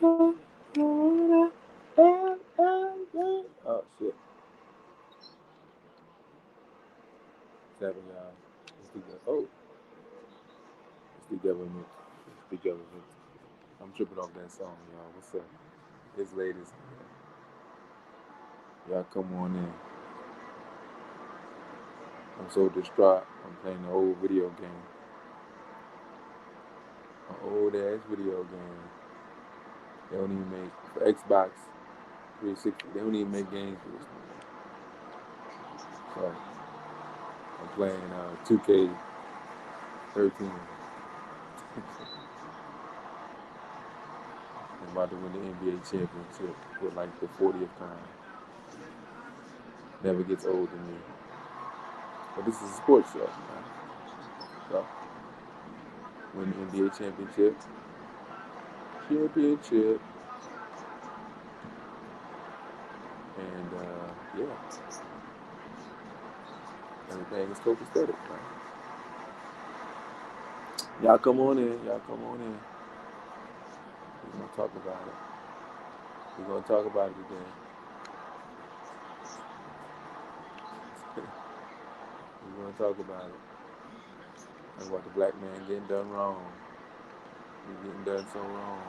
Oh shit. What's happening, y'all? It's the government. It's the government. I'm tripping off that song, y'all. What's up? It's late as y'all come on in. I'm so distraught. I'm playing an old video game. An old ass video game. They don't even make for Xbox 360. They don't even make games for this no more. So I'm playing 2K13. I'm about to win the NBA championship for like the 40th time. Never gets old to me. But this is a sports show, man. So win the NBA championship. Championship. And yeah, everything is copacetic, man. Y'all come on in. Y'all come on in. We're gonna talk about it. We're gonna talk about it today. We're gonna talk about it. And what the black man getting done wrong. He's getting done so wrong.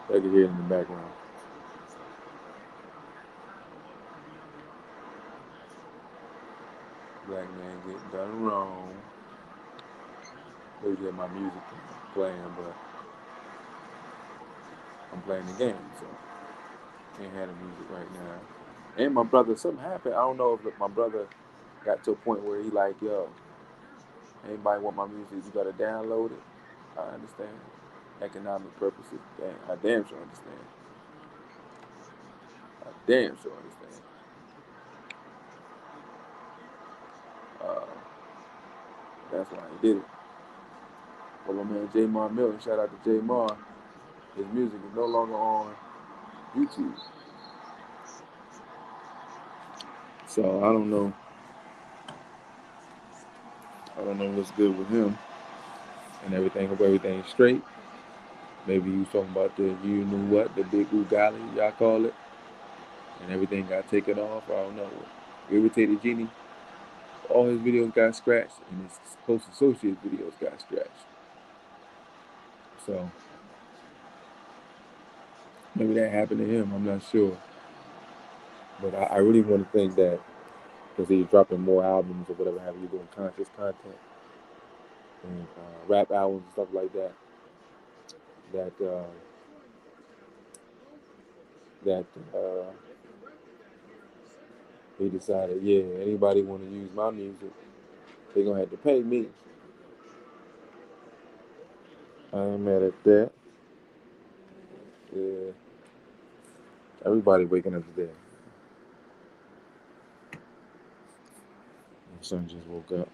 I can hear it in the background. Black man getting done wrong. Usually my music playing, but I'm playing the game, so can't have the music right now. And my brother, something happened. I don't know if my brother got to a point where he like, yo, anybody want my music, you gotta download it. I understand. Economic purposes, I damn sure understand. I damn sure understand. Uh, that's why he did it. But my man J Mar Milton, shout out to J Mar. His music is no longer on YouTube. So I don't know. I don't know what's good with him and everything. Hope everything's straight. Maybe he was talking about the you knew what, the big Ugali, y'all call it, and everything got taken off. I don't know. Irritated Genie, all his videos got scratched, and his close associate videos got scratched. So maybe that happened to him. I'm not sure. But I really want to think that because he's dropping more albums or whatever, have you doing conscious content and rap albums and stuff like that. That he decided, yeah, anybody want to use my music, they gonna have to pay me. I ain't mad at that. Yeah, everybody waking up today. My son just woke up.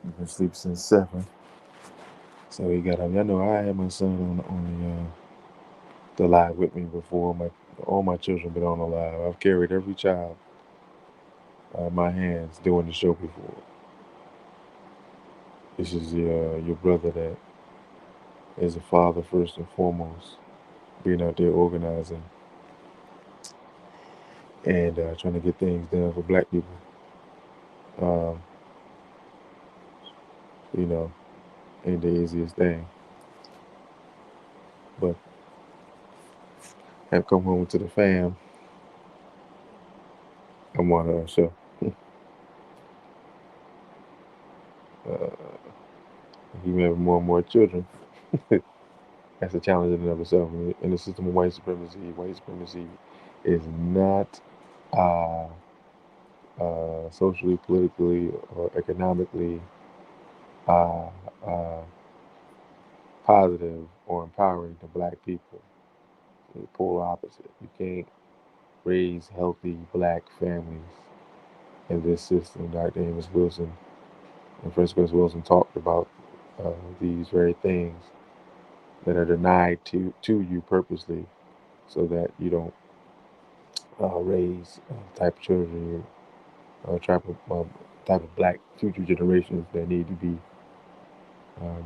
He's been asleep since 7, so he got up. Y'all know I had my son on the live with me before. All my children been on the live. I've carried every child in my hands doing the show before. This is your brother that is a father first and foremost, being out there organizing and trying to get things done for black people. Um, you know, ain't the easiest thing, but have come home to the fam. I'm on a show. Uh, you have more and more children. That's a challenge in and of itself. In the system of white supremacy is not uh, socially, politically, or economically uh, uh, positive or empowering to black people. The polar opposite. You can't raise healthy black families in this system. Dr. Amos Wilson and Francis Wilson talked about these very things that are denied to you purposely so that you don't raise type of children, type of black future generations that need to be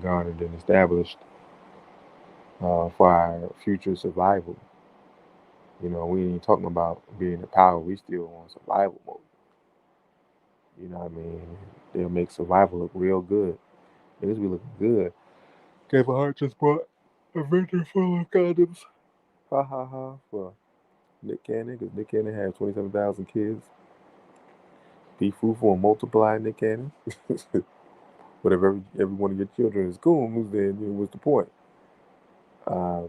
garnered and established. for our future survival. We ain't talking about being in power. We still on survival mode. You know what I mean? They'll make survival look real good. Niggas be looking good. Kevin Hart just bought a vendor full of condoms. Ha ha ha. For Nick Cannon, because Nick Cannon had 27,000 kids. Be fruitful and multiply, Nick Cannon. But if every one of your children is goons, then what's the point? Uh,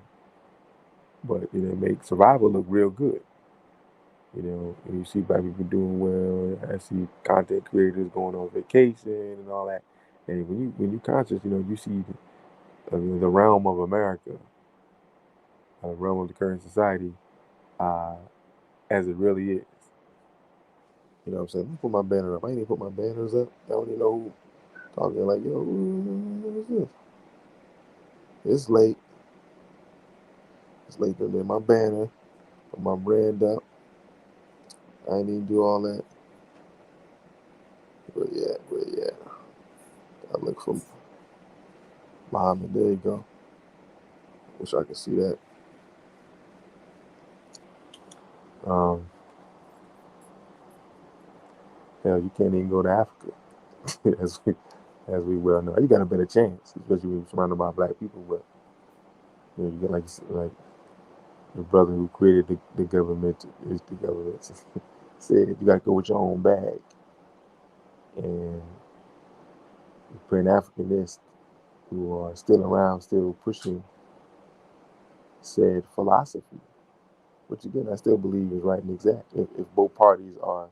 but make survival look real good. And you see black people doing well. I see content creators going on vacation and all that. And when you conscious, you see the realm of America, the realm of the current society, uh, as it really is. You know what I'm saying? Let me put my banner up. I ain't even put my banners up. I don't even know who talking like, yo, what is this? It's late. It's late to be my banner. Put my brand up. I ain't even do all that. Where yeah. I look for Muhammad. There you go. Wish I could see that. Um, Hell, you can't even go to Africa, as we well know. You got a better chance, especially when you're surrounded by black people. But you get like the brother who created the government is the government said you got to go with your own bag, and you bring Africanists who are still around, still pushing said philosophy, which again I still believe is right and exact. If both parties are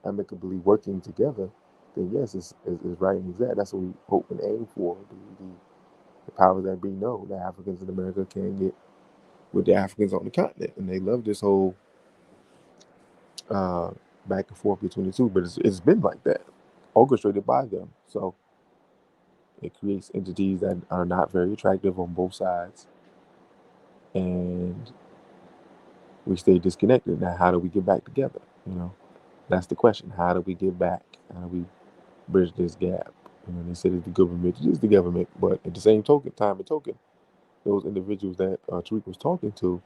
amicably working together, then yes, it's right and exact. That's what we hope and aim for. The powers that be know that Africans in America can get with the Africans on the continent, and they love this whole uh, back and forth between the two. But it's been like that, orchestrated by them. So it creates entities that are not very attractive on both sides, and we stay disconnected. Now, how do we get back together? That's the question. How do we get back? How do we bridge this gap? They said it's the government. It is the government, but at the same token, those individuals that Tariq was talking to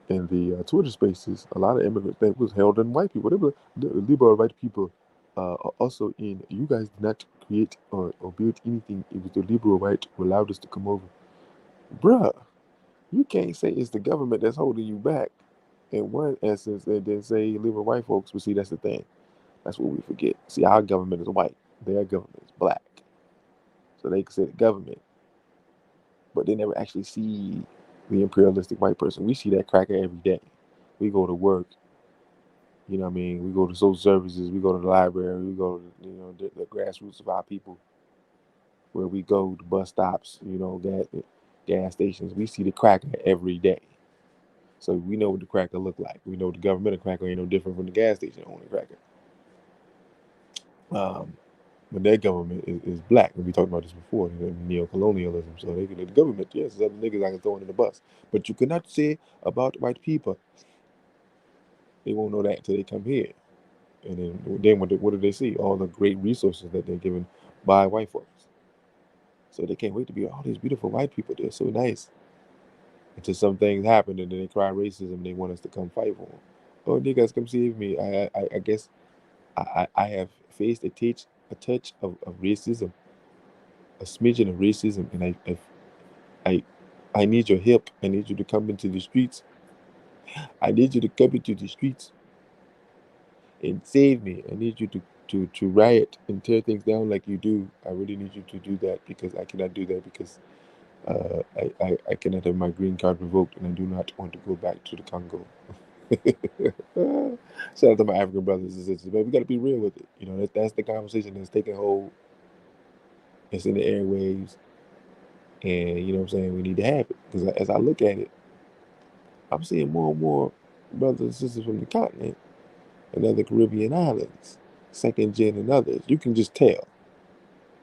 in the Twitter spaces, a lot of immigrants that was held in white people. They were the liberal white people. Are also in. You guys did not create or build anything. It was the liberal white who allowed us to come over, bruh. You can't say it's the government that's holding you back in one essence, and then say liberal white folks. But see, that's the thing. That's what we forget. See, our government is white. Their government is black. So they can say the government, but they never actually see the imperialistic white person. We see that cracker every day. We go to work, what I mean? We go to social services, we go to the library, we go to, the grassroots of our people, where we go to bus stops, gas stations. We see the cracker every day. So we know what the cracker look like. We know the governmental cracker ain't no different from the gas station owning cracker. But their government is black. And we talked about this before, neo-colonialism. So the government, yes, it's other niggas I can throw in the bus. But you cannot say about white people. They won't know that until they come here. And then what do they see? All the great resources that they're given by white folks. So they can't wait to be all these beautiful white people. They're so nice. Until some things happen and then they cry racism. They want us to come fight for them. Oh, niggas, come save me. I guess I have faced a touch of racism, a smidgen of racism, and I I need your help. I need you to come into the streets. I need you to come into the streets and save me. I need you to riot and tear things down like you do. I really need you to do that because I cannot do that because I cannot have my green card revoked and I do not want to go back to the Congo. Shout out to my African brothers and sisters, but we got to be real with it. That's the conversation that's taking hold. It's in the airwaves, and you know what I'm saying. We need to have it because as I look at it, I'm seeing more and more brothers and sisters from the continent and other Caribbean islands, second gen and others. You can just tell.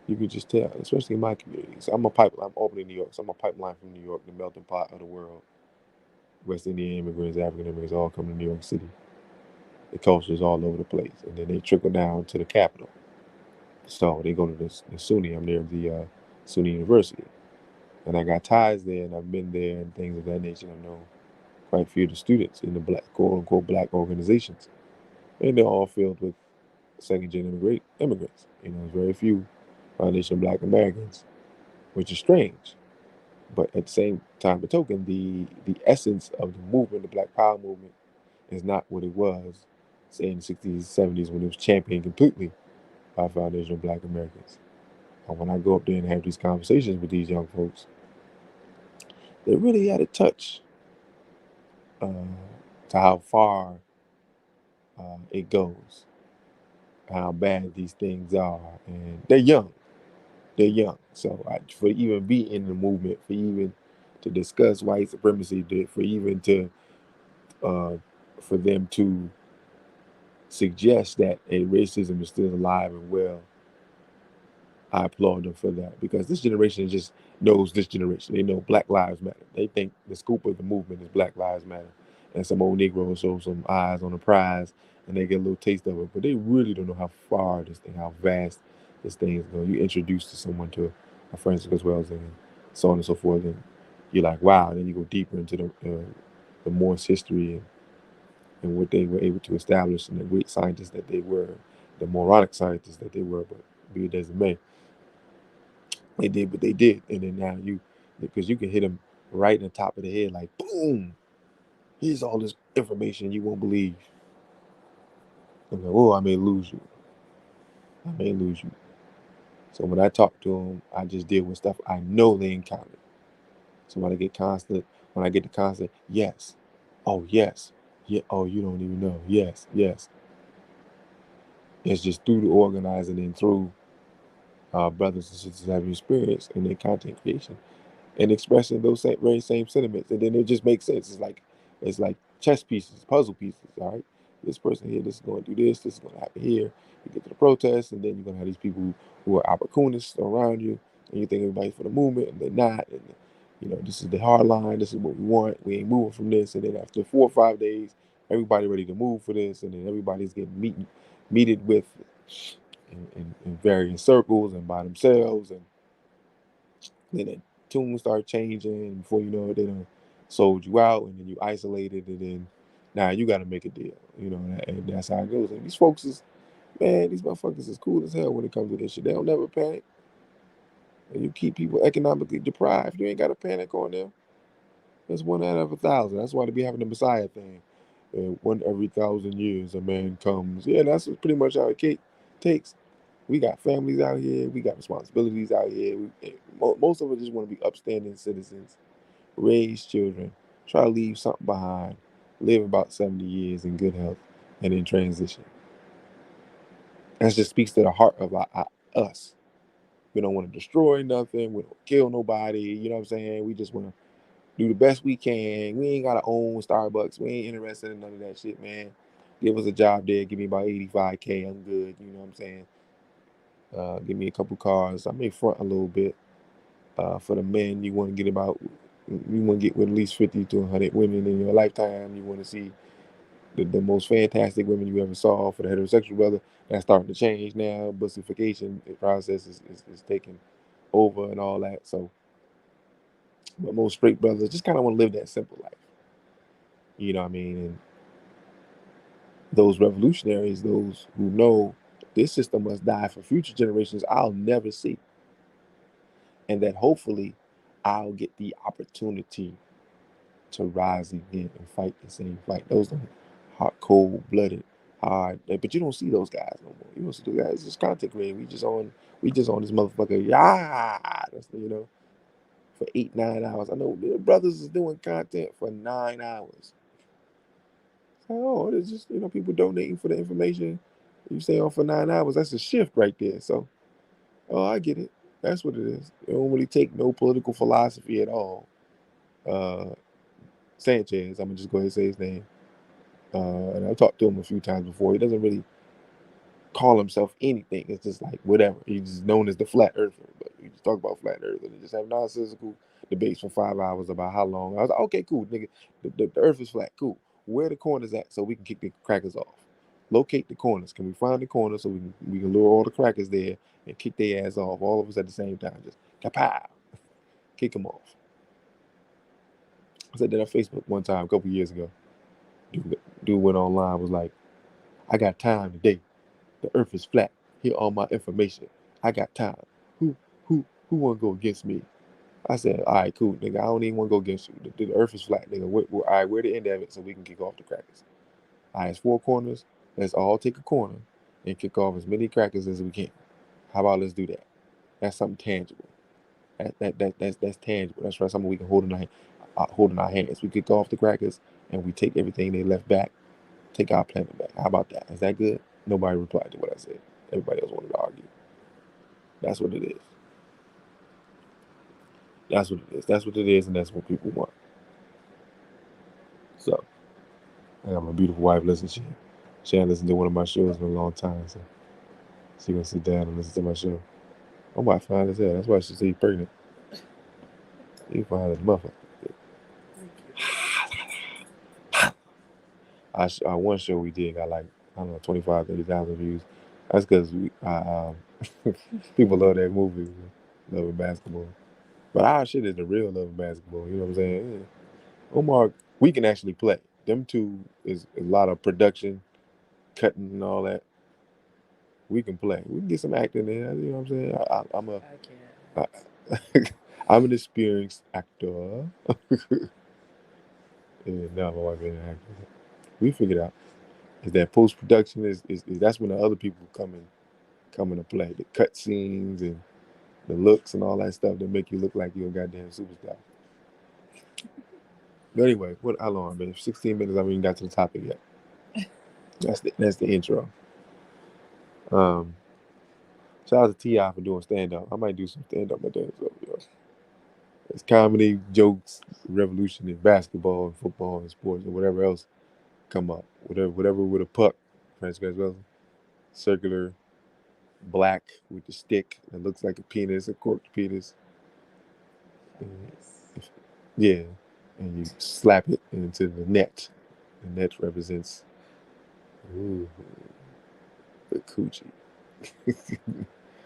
You can just tell, especially in my community. So I'm Albany, New York. So I'm a pipeline from New York, the melting pot of the world. West Indian immigrants, African immigrants all come to New York City. The culture is all over the place, and then they trickle down to the capital. So they go to the SUNY. I'm near the SUNY University. And I got ties there, and I've been there, and things of that nature. I know quite a few of the students in the black, quote unquote, black organizations, and they're all filled with second-gen immigrants. There's very few foundation Black Americans, which is strange. But at the same time, the token, the essence of the movement, the Black Power movement, is not what it was, say in the 60s, 70s, when it was championed completely by foundational Black Americans. And when I go up there and have these conversations with these young folks, they really had a touch uh, to how far it goes, how bad these things are, and they're young. They're young. So for even be in the movement, for even to discuss white supremacy, for even to uh, for them to suggest that a racism is still alive and well, I applaud them for that, because this generation just knows this generation. They know Black Lives Matter. They think the scoop of the movement is Black Lives Matter, and some old Negro show some eyes on the prize, and they get a little taste of it. But they really don't know how far this thing, how vast this thing is going. You introduce to someone to a friends as well, and so on and so forth, and you're like, wow. And then you go deeper into the Morse history and what they were able to establish, and the great scientists that they were, the moronic scientists that they were. But be it as it may, they did what they did, and then now because you can hit them right in the top of the head, like boom. Here's all this information you won't believe. I'm like, oh, I may lose you. I may lose you. So when I talk to them, I just deal with stuff I know they encountered. So when I get the constant, yes, oh yes, yeah, oh you don't even know, yes, yes. It's just through the organizing and through brothers and sisters having experience in their content creation and expressing those very same sentiments, and then it just makes sense. It's like chess pieces, puzzle pieces. All right, this person here, this is going to do this. This is going to happen here. You get to the protest, and then you're going to have these people who are opportunists around you, and you think everybody's for the movement, and they're not. And this is the hard line. This is what we want. We ain't moving from this. And then after 4 or 5 days, everybody ready to move for this, and then everybody's getting meted with in varying circles and by themselves, and then the tunes start changing, and before you know it, they done sold you out, and then you isolated, and then now you got to make a deal. And that's how it goes. And these folks these motherfuckers is cool as hell when it comes to this shit. They don't never panic. And you keep people economically deprived, you ain't got to panic on them. That's one out of 1,000. That's why they be having the Messiah thing. And one every 1,000 years, a man comes. Yeah, that's pretty much how it takes. We got families out here. We got responsibilities out here. Most of us just want to be upstanding citizens, raise children, try to leave something behind, live about 70 years in good health, and then transition. That just speaks to the heart of us. We don't want to destroy nothing. We don't kill nobody. You know what I'm saying? We just want to do the best we can. We ain't got to own Starbucks. We ain't interested in none of that shit, man. Give us a job there. Give me about 85K. I'm good. You know what I'm saying? Give me a couple cars. I may front a little bit. For the men, you want to get with at least 50 to 100 women in your lifetime. You want to see the most fantastic women you ever saw. For the heterosexual brother, that's starting to change now. Bussification process is taking over and all that. So, but most straight brothers just kind of want to live that simple life. You know what I mean? And those revolutionaries, those who know this system must die for future generations I'll never see, and that hopefully I'll get the opportunity to rise again and fight the same fight. Those are hot, cold blooded, hard. But you don't see those guys no more. You don't see those guys. It's just content creating. We just on this motherfucker. Yeah, for 8, 9 hours. I know the brothers is doing content for 9 hours. Oh, it's just people donating for the information. You stay on for 9 hours. That's a shift right there. So, oh, I get it. That's what it is. It don't really take no political philosophy at all. Uh, Sanchez, I'm gonna just go ahead and say his name. And I've talked to him a few times before. He doesn't really call himself anything. It's just like whatever. He's just known as the flat earther. But we just talk about flat earth and just have nonsensical debates for 5 hours about how long. I was like, okay, cool, nigga. The earth is flat. Cool. Where the corners at so we can kick the crackers off? Locate the corners. Can we find the corners so we can lure all the crackers there and kick their ass off, all of us at the same time? Just kapow. Kick him off. I said that on Facebook one time a couple years ago. Dude went online, was like, I got time today. The earth is flat. Here all my information. I got time. Who wanna go against me? I said, all right, cool, nigga. I don't even want to go against you. The earth is flat, nigga. All right, we're the end of it so we can kick off the crackers. All right, it's 4 corners. Let's all take a corner and kick off as many crackers as we can. How about let's do that? That's something tangible. That's tangible. That's right. Something we can hold in our hands. We kick off the crackers and we take everything they left back. Take our planet back. How about that? Is that good? Nobody replied to what I said. Everybody else wanted to argue. That's what it is. That's what it is. That's what it is, and that's what people want. So I got my beautiful wife listening. She hadn't listened to one of my shows in a long time, so she gonna sit down and listen to my show. I'm about fine as hell. That's why she said you pregnant. You fine as a motherfucker. One show we did got like, I don't know, 25, 30,000 views. That's because people love that movie, Loving Basketball. But our shit is the real Loving Basketball. You know what I'm saying? Yeah. Omar, we can actually play. Them two is a lot of production, cutting and all that. We can play. We can get some acting in. You know what I'm saying? I can't. I'm an experienced actor. Yeah, no, my wife ain't an actor. We figured out is that post production is that's when the other people come into play. The cut scenes and the looks and all that stuff that make you look like you're a goddamn superstar. But anyway, how long, man? 16 minutes. I haven't even got to the topic yet. That's the intro. Um, Shout out to Ti for doing stand up. I might do some stand up my damn self, yo. It's comedy, jokes, revolution in basketball and football and sports and whatever else come up. Whatever with a puck, French guys well. Circular, black with the stick that looks like a penis, a corked penis. And, yeah. And you slap it into the net. The net represents ooh, the coochie.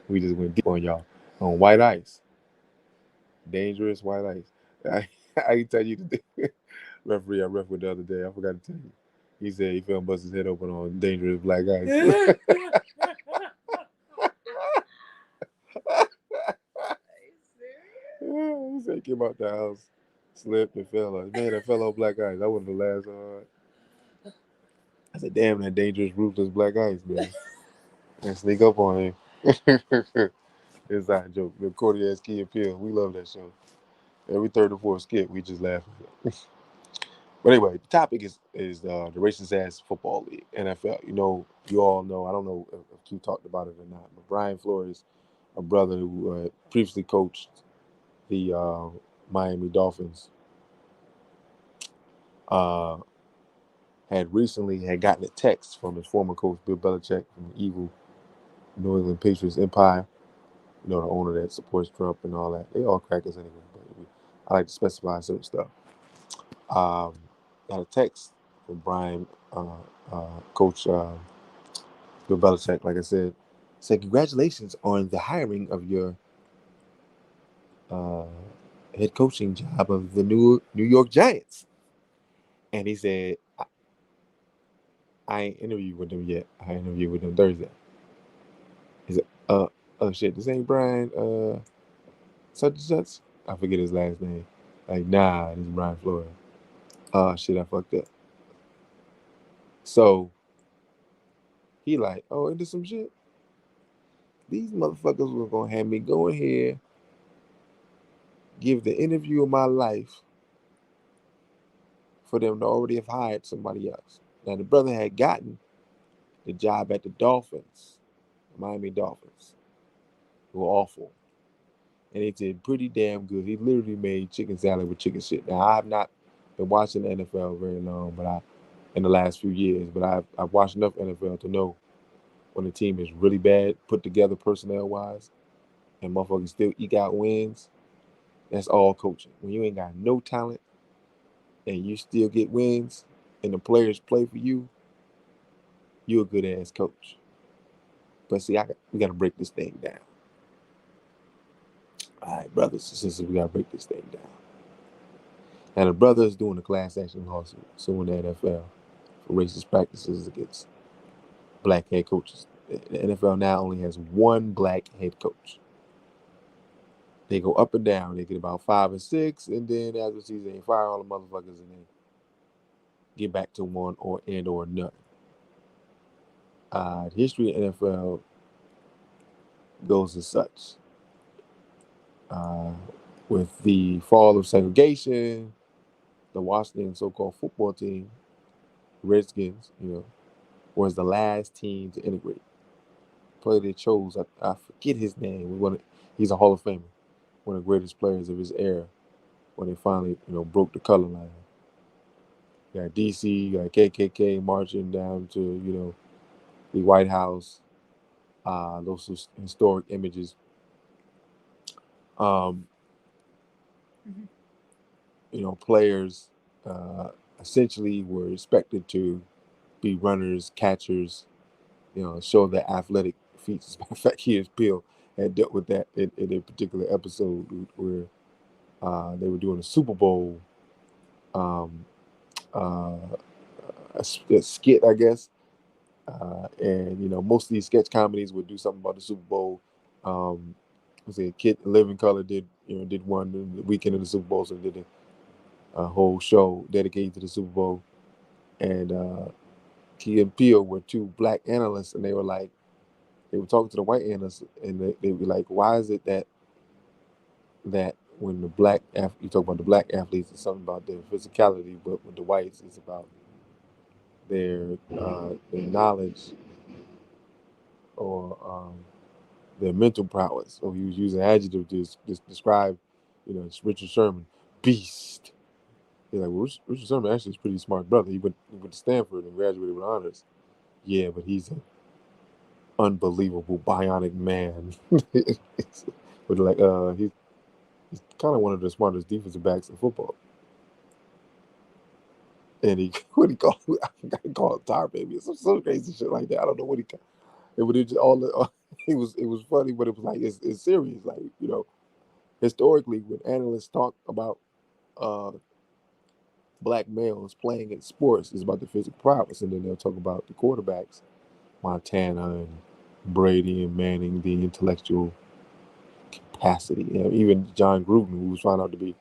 We just went deep on y'all. On white ice. Dangerous white ice. I can tell you the referee I ref with the other day. I forgot to tell you. He said he fell and bust his head open on dangerous black ice. He said he came out the house, slipped and fell. Man, I fell on black ice. I wasn't the last hard. I said, damn, that dangerous ruthless black ice, man. And sneak up on him. Inside joke. The Cordy ass Key and Peele. We love that show. Every third or fourth skit, we just laugh at it. But anyway, the topic is the racist ass football league, NFL. You know, you all know. I don't know if you talked about it or not, but Brian Flores, a brother who previously coached the Miami Dolphins, uh, had gotten a text from his former coach Bill Belichick from the evil New England Patriots empire. You know, the owner that supports Trump and all that. They all crackers anyway, but I like to specify certain stuff. Um, Got a text from Brian, Coach Bill Belichick, like I said congratulations on the hiring of your uh, head coaching job of the New York Giants. And he said, I ain't interviewed with them yet. I interviewed with them Thursday. He said, oh shit, this ain't Brian, such and such. I forget his last name. Like, nah, this is Brian Flores. Oh shit, I fucked up. So he like, oh, into some shit. These motherfuckers were gonna have me go in here, give the interview of my life for them to already have hired somebody else. Now the brother had gotten the job at the Dolphins, the Miami Dolphins, who were awful, and they did pretty damn good. He literally made chicken salad with chicken shit. Now I have not been watching the NFL very long, but in the last few years, but I've watched enough NFL to know when the team is really bad put together personnel wise, and motherfuckers still eke out wins. That's all coaching. When you ain't got no talent and you still get wins, and the players play for you, you're a good ass coach. But see, we got to break this thing down. All right, brothers and sisters, we gotta break this thing down. And the brother is doing a class action lawsuit suing the NFL for racist practices against black head coaches. The NFL now only has one black head coach. They go up and down. They get about 5 and 6, and then after the season, they fire all the motherfuckers and they get back to one or none. The history of NFL goes as such. With the fall of segregation, the Washington so-called football team, Redskins, was the last team to integrate. Player they chose, I forget his name. He's a Hall of Famer, one of the greatest players of his era. When they finally, broke the color line. You got DC, you got KKK marching down to, the White House. Those historic images. Um, Players essentially were expected to be runners, catchers, show their athletic feats. In fact, Key and Peele had dealt with that in a particular episode where they were doing a Super Bowl um, uh, a skit, I guess. And most of these sketch comedies would do something about the Super Bowl. I say Kid Living Color did one the weekend of the Super Bowl, so they did a whole show dedicated to the Super Bowl. And Key and Peele were two black analysts, and they were talking to the white analysts, and they were like, why is it that when you talk about the black athletes, it's something about their physicality, but with the whites, it's about their knowledge or their mental prowess. So he was using adjective to describe, Richard Sherman, beast. He's like, well, Richard Sherman actually is a pretty smart brother. He went to Stanford and graduated with honors. Yeah, but he's an unbelievable bionic man. But he's kind of one of the smartest defensive backs in football. And what he called, I forgot he called Tar Baby or some crazy shit like that. I don't know what he called. It was just it was funny, but it was like it's serious. Like historically, when analysts talk about uh, black males playing in sports, it's about the physical prowess, and then they'll talk about the quarterbacks, Montana and Brady and Manning, the intellectual capacity. Even John Gruden, who was found out to be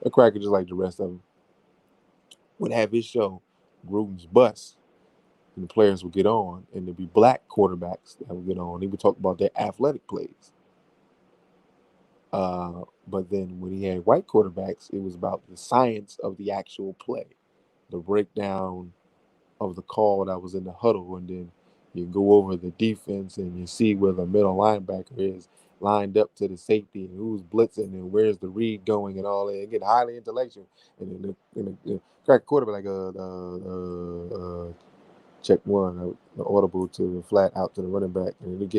a cracker just like the rest of them, would have his show, Gruden's Bus, and the players would get on, and there'd be black quarterbacks that would get on. He would talk about their athletic plays. But then when he had white quarterbacks, it was about the science of the actual play, the breakdown of the call that was in the huddle, and then you go over the defense and you see where the middle linebacker is lined up to the safety and who's blitzing and where's the read going and all that. It get highly intellectual, and then the crack quarterback like check one, the audible to the flat out to the running back, and it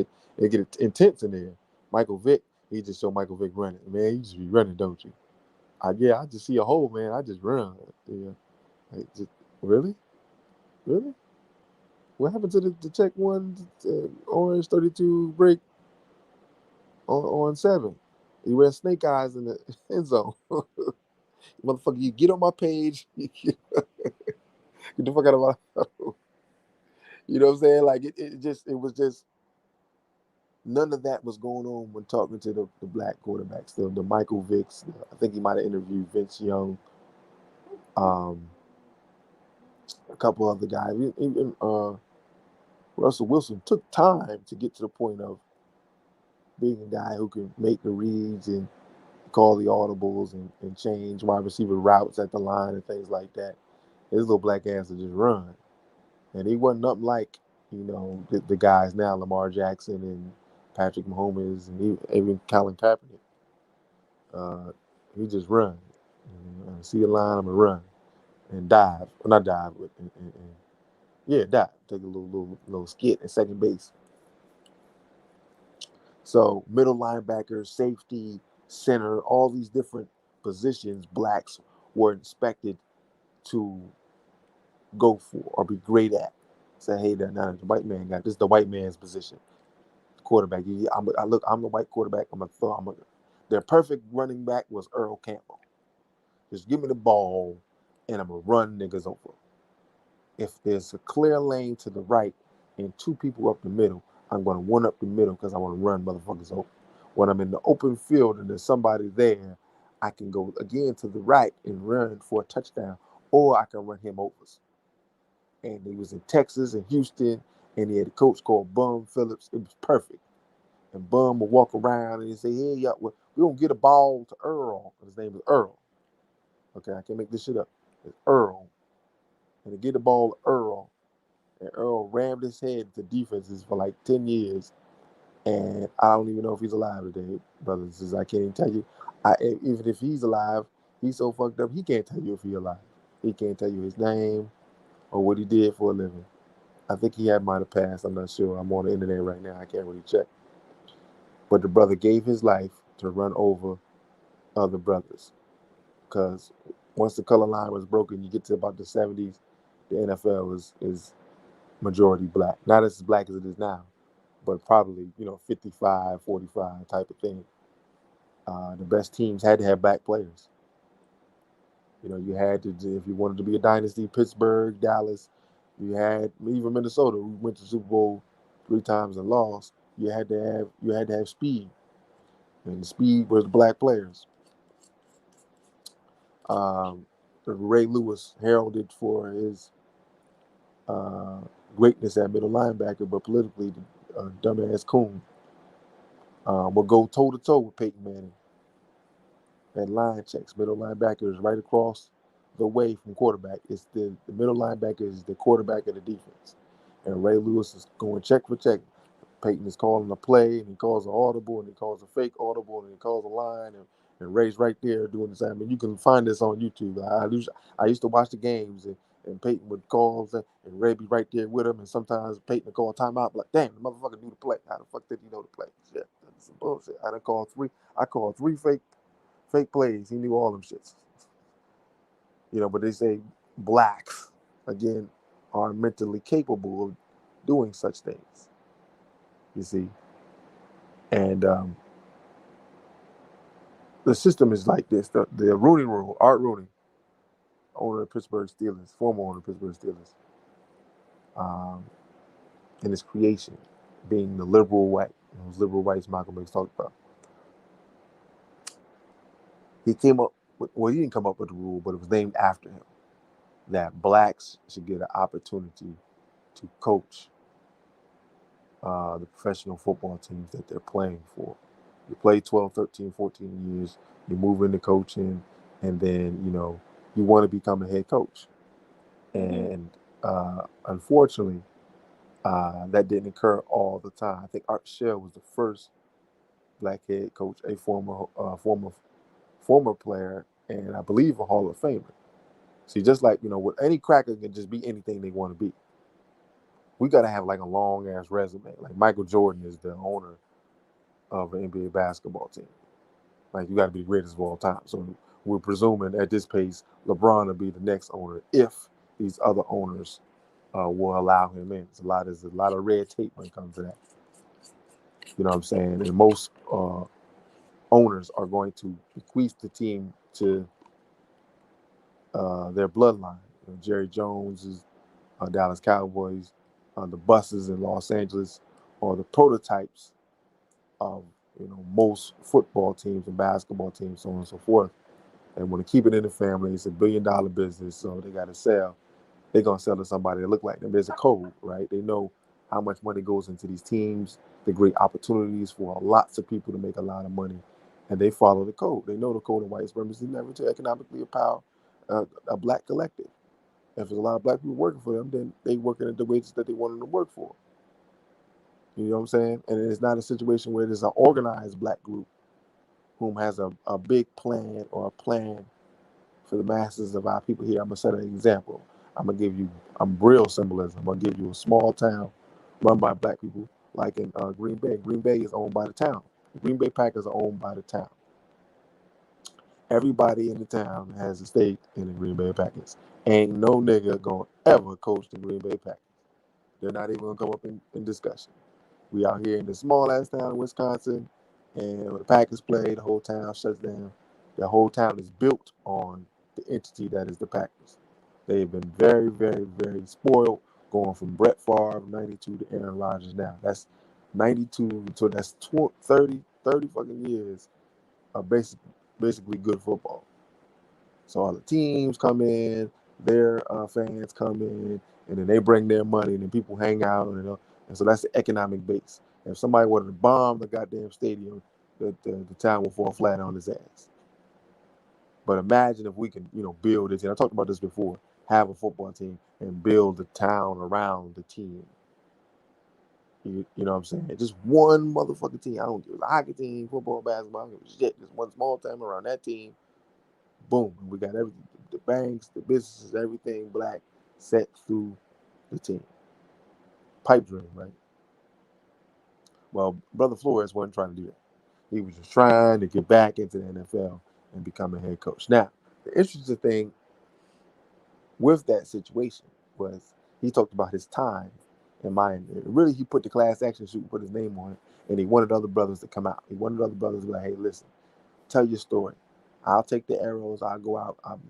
get intense in there. Michael Vick, he just showed Michael Vick running. Man, you just be running, don't you? I just see a hole, man. I just run. Yeah, really, really. What happened to the check one orange 32 break on 7? He ran snake eyes in the end zone. Motherfucker, you get on my page. Get the fuck out of my. You know what I'm saying? Like it was just none of that was going on when talking to the black quarterbacks, the Michael Vicks. I think he might have interviewed Vince Young, um, a couple other guys. Even Russell Wilson took time to get to the point of being a guy who can make the reads and call the audibles and change wide receiver routes at the line and things like that. His little black ass would just run. And he wasn't up like, the guys now, Lamar Jackson and Patrick Mahomes and even Colin Kaepernick. He just run. See a line, I'm going to run. And dive. Well, not dive, but dive. Take a little skit at second base. So middle linebacker, safety, center, all these different positions blacks were expected to go for or be great at. Say, hey, the white man got this. Is the white man's position. Quarterback. I'm the white quarterback. I'm gonna throw. Their perfect running back was Earl Campbell. Just give me the ball, and I'm gonna run niggas over. If there's a clear lane to the right and two people up the middle, I'm gonna one up the middle because I want to run motherfuckers over. When I'm in the open field and there's somebody there, I can go again to the right and run for a touchdown, or I can run him over. And he was in Texas and Houston, and he had a coach called Bum Phillips. It was perfect. And Bum would walk around and he'd say, "Hey, y'all, we're gonna get a ball to Earl." His name is Earl. Okay, I can't make this shit up. It's Earl. And to get the ball to Earl, and Earl rammed his head into defenses for like 10 years. And I don't even know if he's alive today, brothers. I can't even tell you. Even if he's alive, he's so fucked up, he can't tell you if he's alive. He can't tell you his name or what he did for a living. I think he might have passed. I'm not sure. I'm on the internet right now. I can't really check. But the brother gave his life to run over other brothers. Because once the color line was broken, you get to about the 70s, the NFL is majority black. Not as black as it is now, but probably, 55, 45 type of thing. The best teams had to have black players. You had to, if you wanted to be a dynasty, Pittsburgh, Dallas, you had even Minnesota, who went to the Super Bowl 3 times and lost. You had to have speed, and the speed was black players. Um, Ray Lewis heralded for his uh, greatness at middle linebacker, but politically, the dumbass coon will go toe to toe with Peyton Manning. At line checks, middle linebacker is right across the way from quarterback. It's the middle linebacker is the quarterback of the defense, and Ray Lewis is going check for check. Peyton is calling a play, and he calls an audible, and he calls a fake audible, and he calls a line, and Ray's right there doing the same. I mean, you can find this on YouTube. I used to watch the games, and Peyton would call, and Ray be right there with him, and sometimes Peyton would call a timeout, like, damn, the motherfucker do the play. How the fuck did he know the play? Shit, that's some bullshit. I called three fake plays. He knew all them shits. But they say blacks, again, are mentally capable of doing such things. You see? And the system is like this. The Rooney Rule, Art Rooney, owner of Pittsburgh Steelers, former owner of Pittsburgh Steelers, um, in his creation, being the liberal white, those liberal whites Malcolm X talked about. He came up with, well, he didn't come up with the rule, but it was named after him, that blacks should get an opportunity to coach the professional football teams that they're playing for. You play 12, 13, 14 years, you move into coaching, and then, you want to become a head coach. And unfortunately, that didn't occur all the time. I think Art Shell was the first black head coach, a former player, and I believe a Hall of Famer. See, just like, with any cracker can just be anything they want to be. We got to have like a long ass resume. Like Michael Jordan is the owner of an NBA basketball team. Like, you got to be the greatest of all time. So we're presuming at this pace, LeBron will be the next owner if these other owners will allow him in. There's a lot of red tape when it comes to that. You know what I'm saying? And most owners are going to bequeath the team to their bloodline. Jerry Jones is Dallas Cowboys. The buses in Los Angeles are the prototypes of most football teams and basketball teams, so on and so forth. And want to keep it in the family. It's $1 billion business, so they got to sell. They're gonna sell to somebody that look like them. There's a code, right? They know how much money goes into these teams, the great opportunities for lots of people to make a lot of money, and they follow the code. They know the code of white supremacy, never to economically empower a black collective. If there's a lot of black people working for them, then they working at the wages that they want them to work for. You know what I'm saying? And it's not a situation where there's an organized black group whom has a big plan or a plan for the masses of our people here. I'm gonna set an example. I'm gonna give you real symbolism. I'm gonna give you a small town run by black people, like in Green Bay. Green Bay is owned by the town. The Green Bay Packers are owned by the town. Everybody in the town has a stake in the Green Bay Packers. Ain't no nigga gonna ever coach the Green Bay Packers. They're not even gonna come up in discussion. We out here in this small ass town in Wisconsin, And when the Packers play, the whole town shuts down. The whole town is built on the entity that is the Packers. They've been very, very, very spoiled, going from Brett Favre, 92, to Aaron Rodgers now. That's 92, so that's 30 fucking years of basically good football. So all the teams come in, their fans come in, and then they bring their money, and then people hang out, and so that's the economic base. If somebody wanted to bomb the goddamn stadium, the town will fall flat on his ass. But imagine if we can, build it. And I talked about this before. Have a football team and build the town around the team. You know what I'm saying? Just one motherfucking team. I don't give a hockey team, football, basketball. I don't give a shit. Just one small town around that team. Boom. We got everything. The banks, the businesses, everything black set through the team. Pipe dream, right? Well, Brother Flores wasn't trying to do that. He was just trying to get back into the NFL and become a head coach. Now, the interesting thing with that situation was he talked about his time in Miami. Really, he put the class action suit, put his name on it, and he wanted other brothers to come out. He wanted other brothers to be like, hey, listen, tell your story. I'll take the arrows. I'll go out. I'm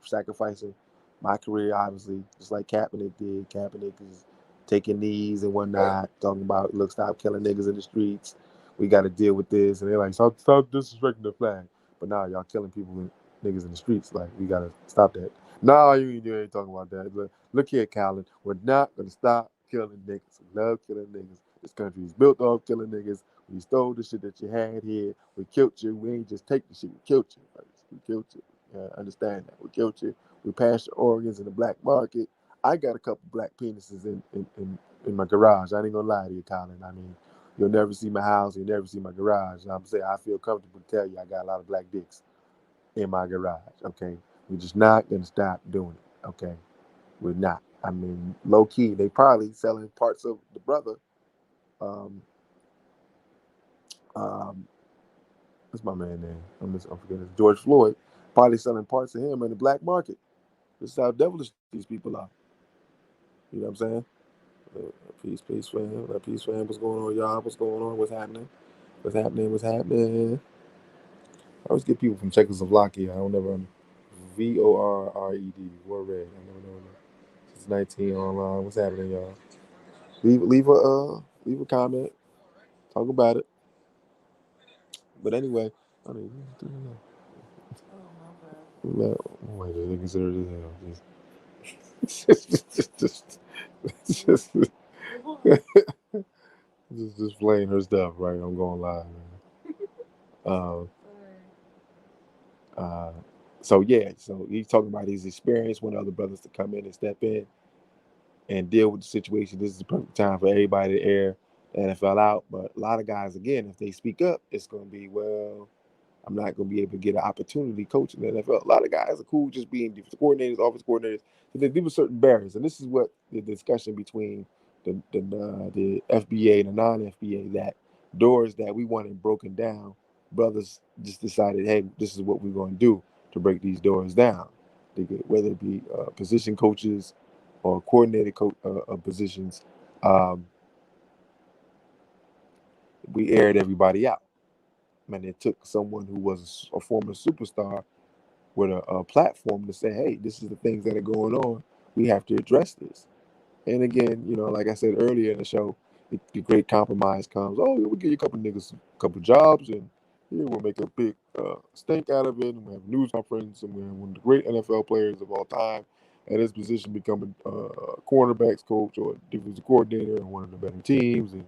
sacrificing my career, obviously, just like Kaepernick did. Kaepernick is taking knees and whatnot, talking about, look, stop killing niggas in the streets. We got to deal with this. And they're like, stop disrespecting the flag. But now y'all killing people, niggas in the streets. Like, we got to stop that. No, you ain't talking about that. But look here, Colin. We're not going to stop killing niggas. We love killing niggas. This country is built off killing niggas. We stole the shit that you had here. We killed you. We ain't just take the shit. We killed you. We killed you. Understand that. We killed you. We passed your organs in the black market. I got a couple black penises in my garage. I ain't gonna lie to you, Colin. I mean, you'll never see my house. You'll never see my garage. I'm saying I feel comfortable to tell you I got a lot of black dicks in my garage. Okay, we're just not gonna stop doing it. Okay, we're not. I mean, low key, they probably selling parts of the brother. What's my man name? I'm forgetting. George Floyd, probably selling parts of him in the black market. This is how devilish these people are. You know what I'm saying? Peace, fam. Peace, fam. What's going on, y'all? What's going on? What's happening? What's happening? What's happening? I always get people from Czechoslovakia. I don't never. VORRED. War Red. I never know that. It's 19 online. What's happening, y'all? Leave a comment. Talk about it. But anyway, I mean, wait, they consider this hell. Just, just playing her stuff, right? I'm going live, man. Uh, uh, so yeah, so he's talking about his experience, wanting other brothers to come in and step in and deal with the situation. This is the perfect time for everybody to air the NFL out. But a lot of guys, again, if they speak up, it's going to be, well, I'm not going to be able to get an opportunity coaching the NFL. A lot of guys are cool just being defensive coordinators, offensive coordinators. So they deal with certain barriers. And this is what the discussion between the FBA and the non-FBA, that doors that we wanted broken down, brothers just decided, hey, this is what we're going to do to break these doors down. Whether it be position coaches or coordinated positions, um, we aired everybody out. Man, it took someone who was a former superstar with a platform to say, hey, this is the things that are going on. We have to address this. And again, like I said earlier in the show, the great compromise comes. Oh, we'll give you a couple niggas a couple jobs, and we'll make a big stink out of it. And we'll have a news conference, and we'll have one of the great NFL players of all time at his position becoming cornerbacks coach or defensive coordinator in one of the better teams. And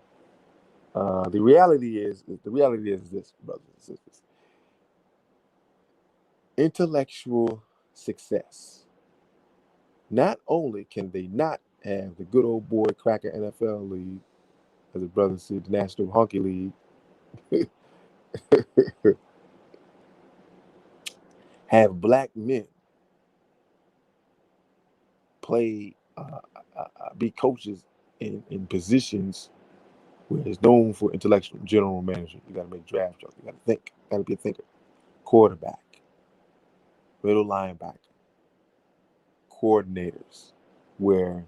the reality is this, brothers and sisters. Intellectual success. Not only can they not have the good old boy cracker NFL league, as a brother said, the National Honky League, have black men play, be coaches in positions where it's known for intellectual general manager. You got to make draft choices. You got to think. Got to be a thinker. Quarterback, middle linebacker, coordinators, where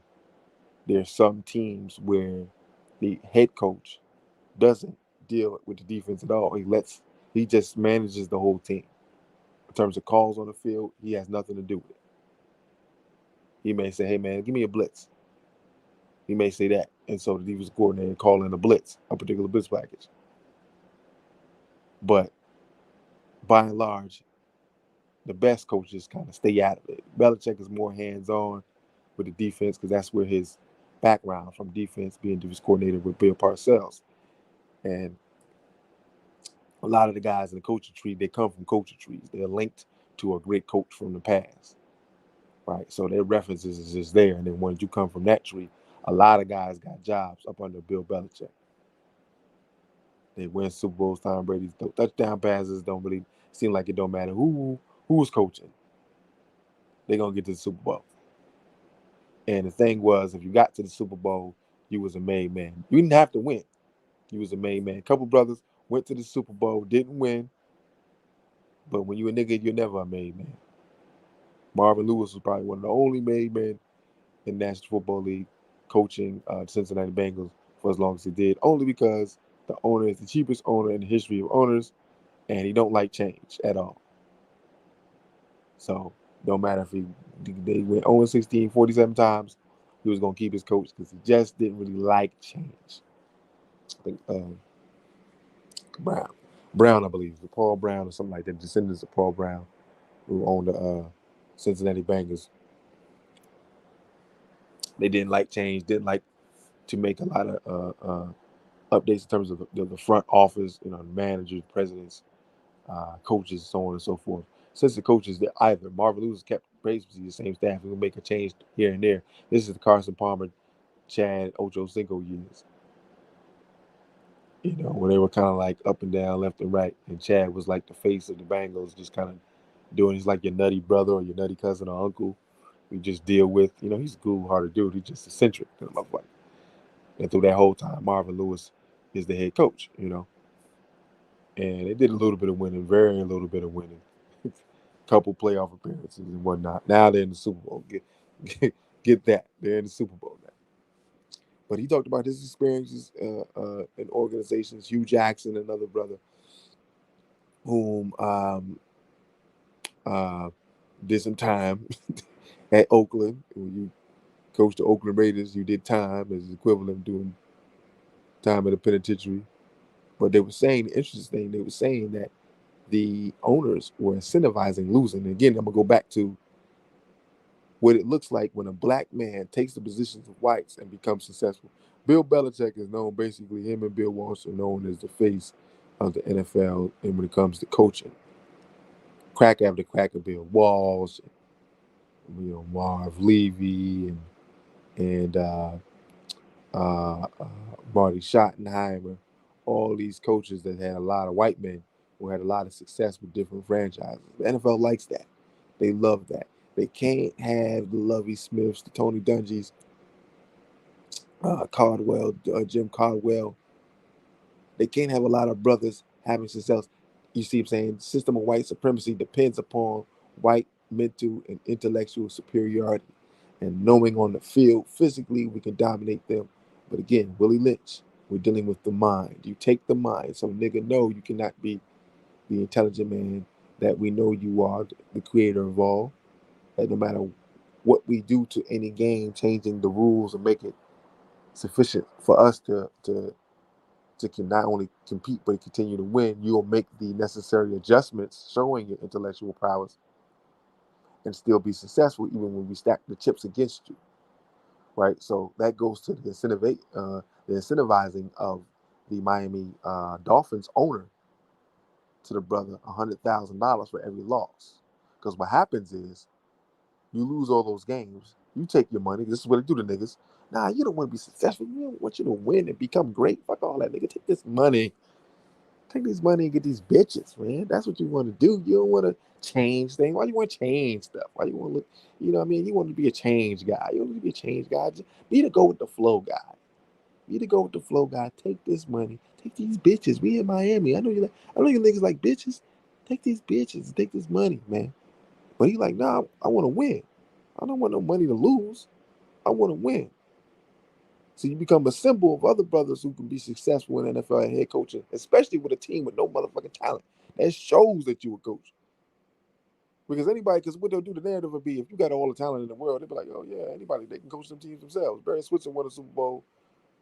there's some teams where the head coach doesn't deal with the defense at all. He just manages the whole team. In terms of calls on the field, he has nothing to do with it. He may say, "Hey man, give me a blitz." He may say that, and so the defense coordinator call in a blitz, a particular blitz package. But by and large, the best coaches kind of stay out of it. Belichick is more hands-on with the defense because that's where his background from defense, being defense coordinator with Bill Parcells. And a lot of the guys in the coaching tree, they come from coaching trees. They're linked to a great coach from the past, right? So their references is just there. And then once you come from that tree, a lot of guys got jobs up under Bill Belichick. They win Super Bowls. Tom Brady's touchdown passes don't really seem like it don't matter who's coaching. They're gonna get to the Super Bowl. And the thing was, if you got to the Super Bowl, you was a made man. You didn't have to win. You was a made man. A couple brothers went to the Super Bowl, didn't win. But when you a nigga, you're never a made man. Marvin Lewis was probably one of the only made men in the National Football League coaching the Cincinnati Bengals for as long as he did, only because the owner is the cheapest owner in the history of owners, and he don't like change at all. So no matter if they went 0-16 47 times, he was going to keep his coach because he just didn't really like change. I think Brown, I believe, Paul Brown or something like that, descendants of Paul Brown, who owned the Cincinnati Bengals. They didn't like change, didn't like to make a lot of updates in terms of the front office, managers, presidents, coaches, so on and so forth. Since the coaches, either Marvin Lewis kept basically the same staff, and will make a change here and there. This is the Carson Palmer, Chad Ochocinco years. When they were kind of like up and down, left and right, and Chad was like the face of the Bengals, just kind of doing. He's like your nutty brother or your nutty cousin or uncle. We just deal with. He's a cool, hard to do. He's just eccentric. And through that whole time, Marvin Lewis is the head coach. And they did a little bit of winning, very little bit of winning. Couple playoff appearances and whatnot. Now they're in the Super Bowl. Get that. They're in the Super Bowl now. But he talked about his experiences in organizations. Hugh Jackson, another brother, whom did some time at Oakland. When you coached the Oakland Raiders, you did time as equivalent of doing time in the penitentiary. But they were saying, the interesting thing, they were saying that the owners were incentivizing losing. And again, I'm going to go back to what it looks like when a black man takes the positions of whites and becomes successful. Bill Belichick is known, basically, him and Bill Walsh are known as the face of the NFL. And when it comes to coaching, crack after crack of Bill Walsh, Marv Levy, and Marty Schottenheimer, all these coaches that had a lot of white men who had a lot of success with different franchises. The NFL likes that. They love that. They can't have the Lovie Smiths, the Tony Dungy's, Caldwell, Jim Caldwell. They can't have a lot of brothers having success. You see what I'm saying? The system of white supremacy depends upon white mental and intellectual superiority. And knowing on the field, physically, we can dominate them. But again, Willie Lynch, we're dealing with the mind. You take the mind. So nigga, no, you cannot be the intelligent man that we know you are, the creator of all. That no matter what we do to any game, changing the rules and make it sufficient for us to can not only compete but continue to win, you'll make the necessary adjustments showing your intellectual prowess and still be successful even when we stack the chips against you. Right? So that goes to the incentivizing of the Miami Dolphins owner to the brother $100,000 for every loss. Because what happens is you lose all those games, you take your money. This is what they do to niggas. Nah, you don't want to be successful. We don't want you to win and become great. Fuck all that, nigga. Take this money. Take this money and get these bitches, man. That's what you want to do. You don't want to change things. Why you want to change stuff? Why you want to look, you know what I mean? You want to be a change guy. You want to be a change guy. Just be the go with the flow guy. Be the go with the flow guy. Take this money. Take these bitches. We in Miami. I know you niggas like bitches. Take these bitches. Take this money, man. But he like, nah, I want to win. I don't want no money to lose. I want to win. So you become a symbol of other brothers who can be successful in NFL head coaching, especially with a team with no motherfucking talent. That shows that you a coach. Because what they'll do, the narrative will be, if you got all the talent in the world, they'll be like, oh yeah, anybody, they can coach them teams themselves. Barry Switzer won a Super Bowl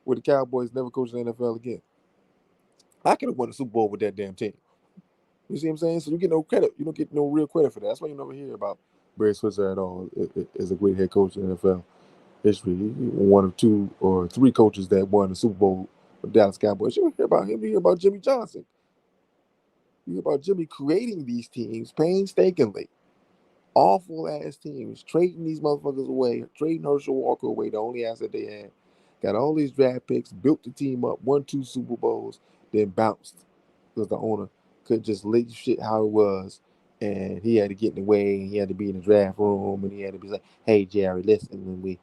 with the Cowboys, never coached the NFL again. I could have won a Super Bowl with that damn team. You see what I'm saying? So you get no credit. You don't get no real credit for that. That's why you never hear about Barry Switzer at all as a great head coach in NFL history. He one of two or three coaches that won the Super Bowl with Dallas Cowboys. You don't hear about him. You hear about Jimmy Johnson. You hear about Jimmy creating these teams painstakingly. Awful ass teams, trading these motherfuckers away, trading Herschel Walker away, the only asset they had. Got all these draft picks, built the team up, won 2 Super Bowls, then bounced because the owner could just leave shit how it was, and he had to get in the way, and he had to be in the draft room, and he had to be like, "Hey Jerry, listen, when we,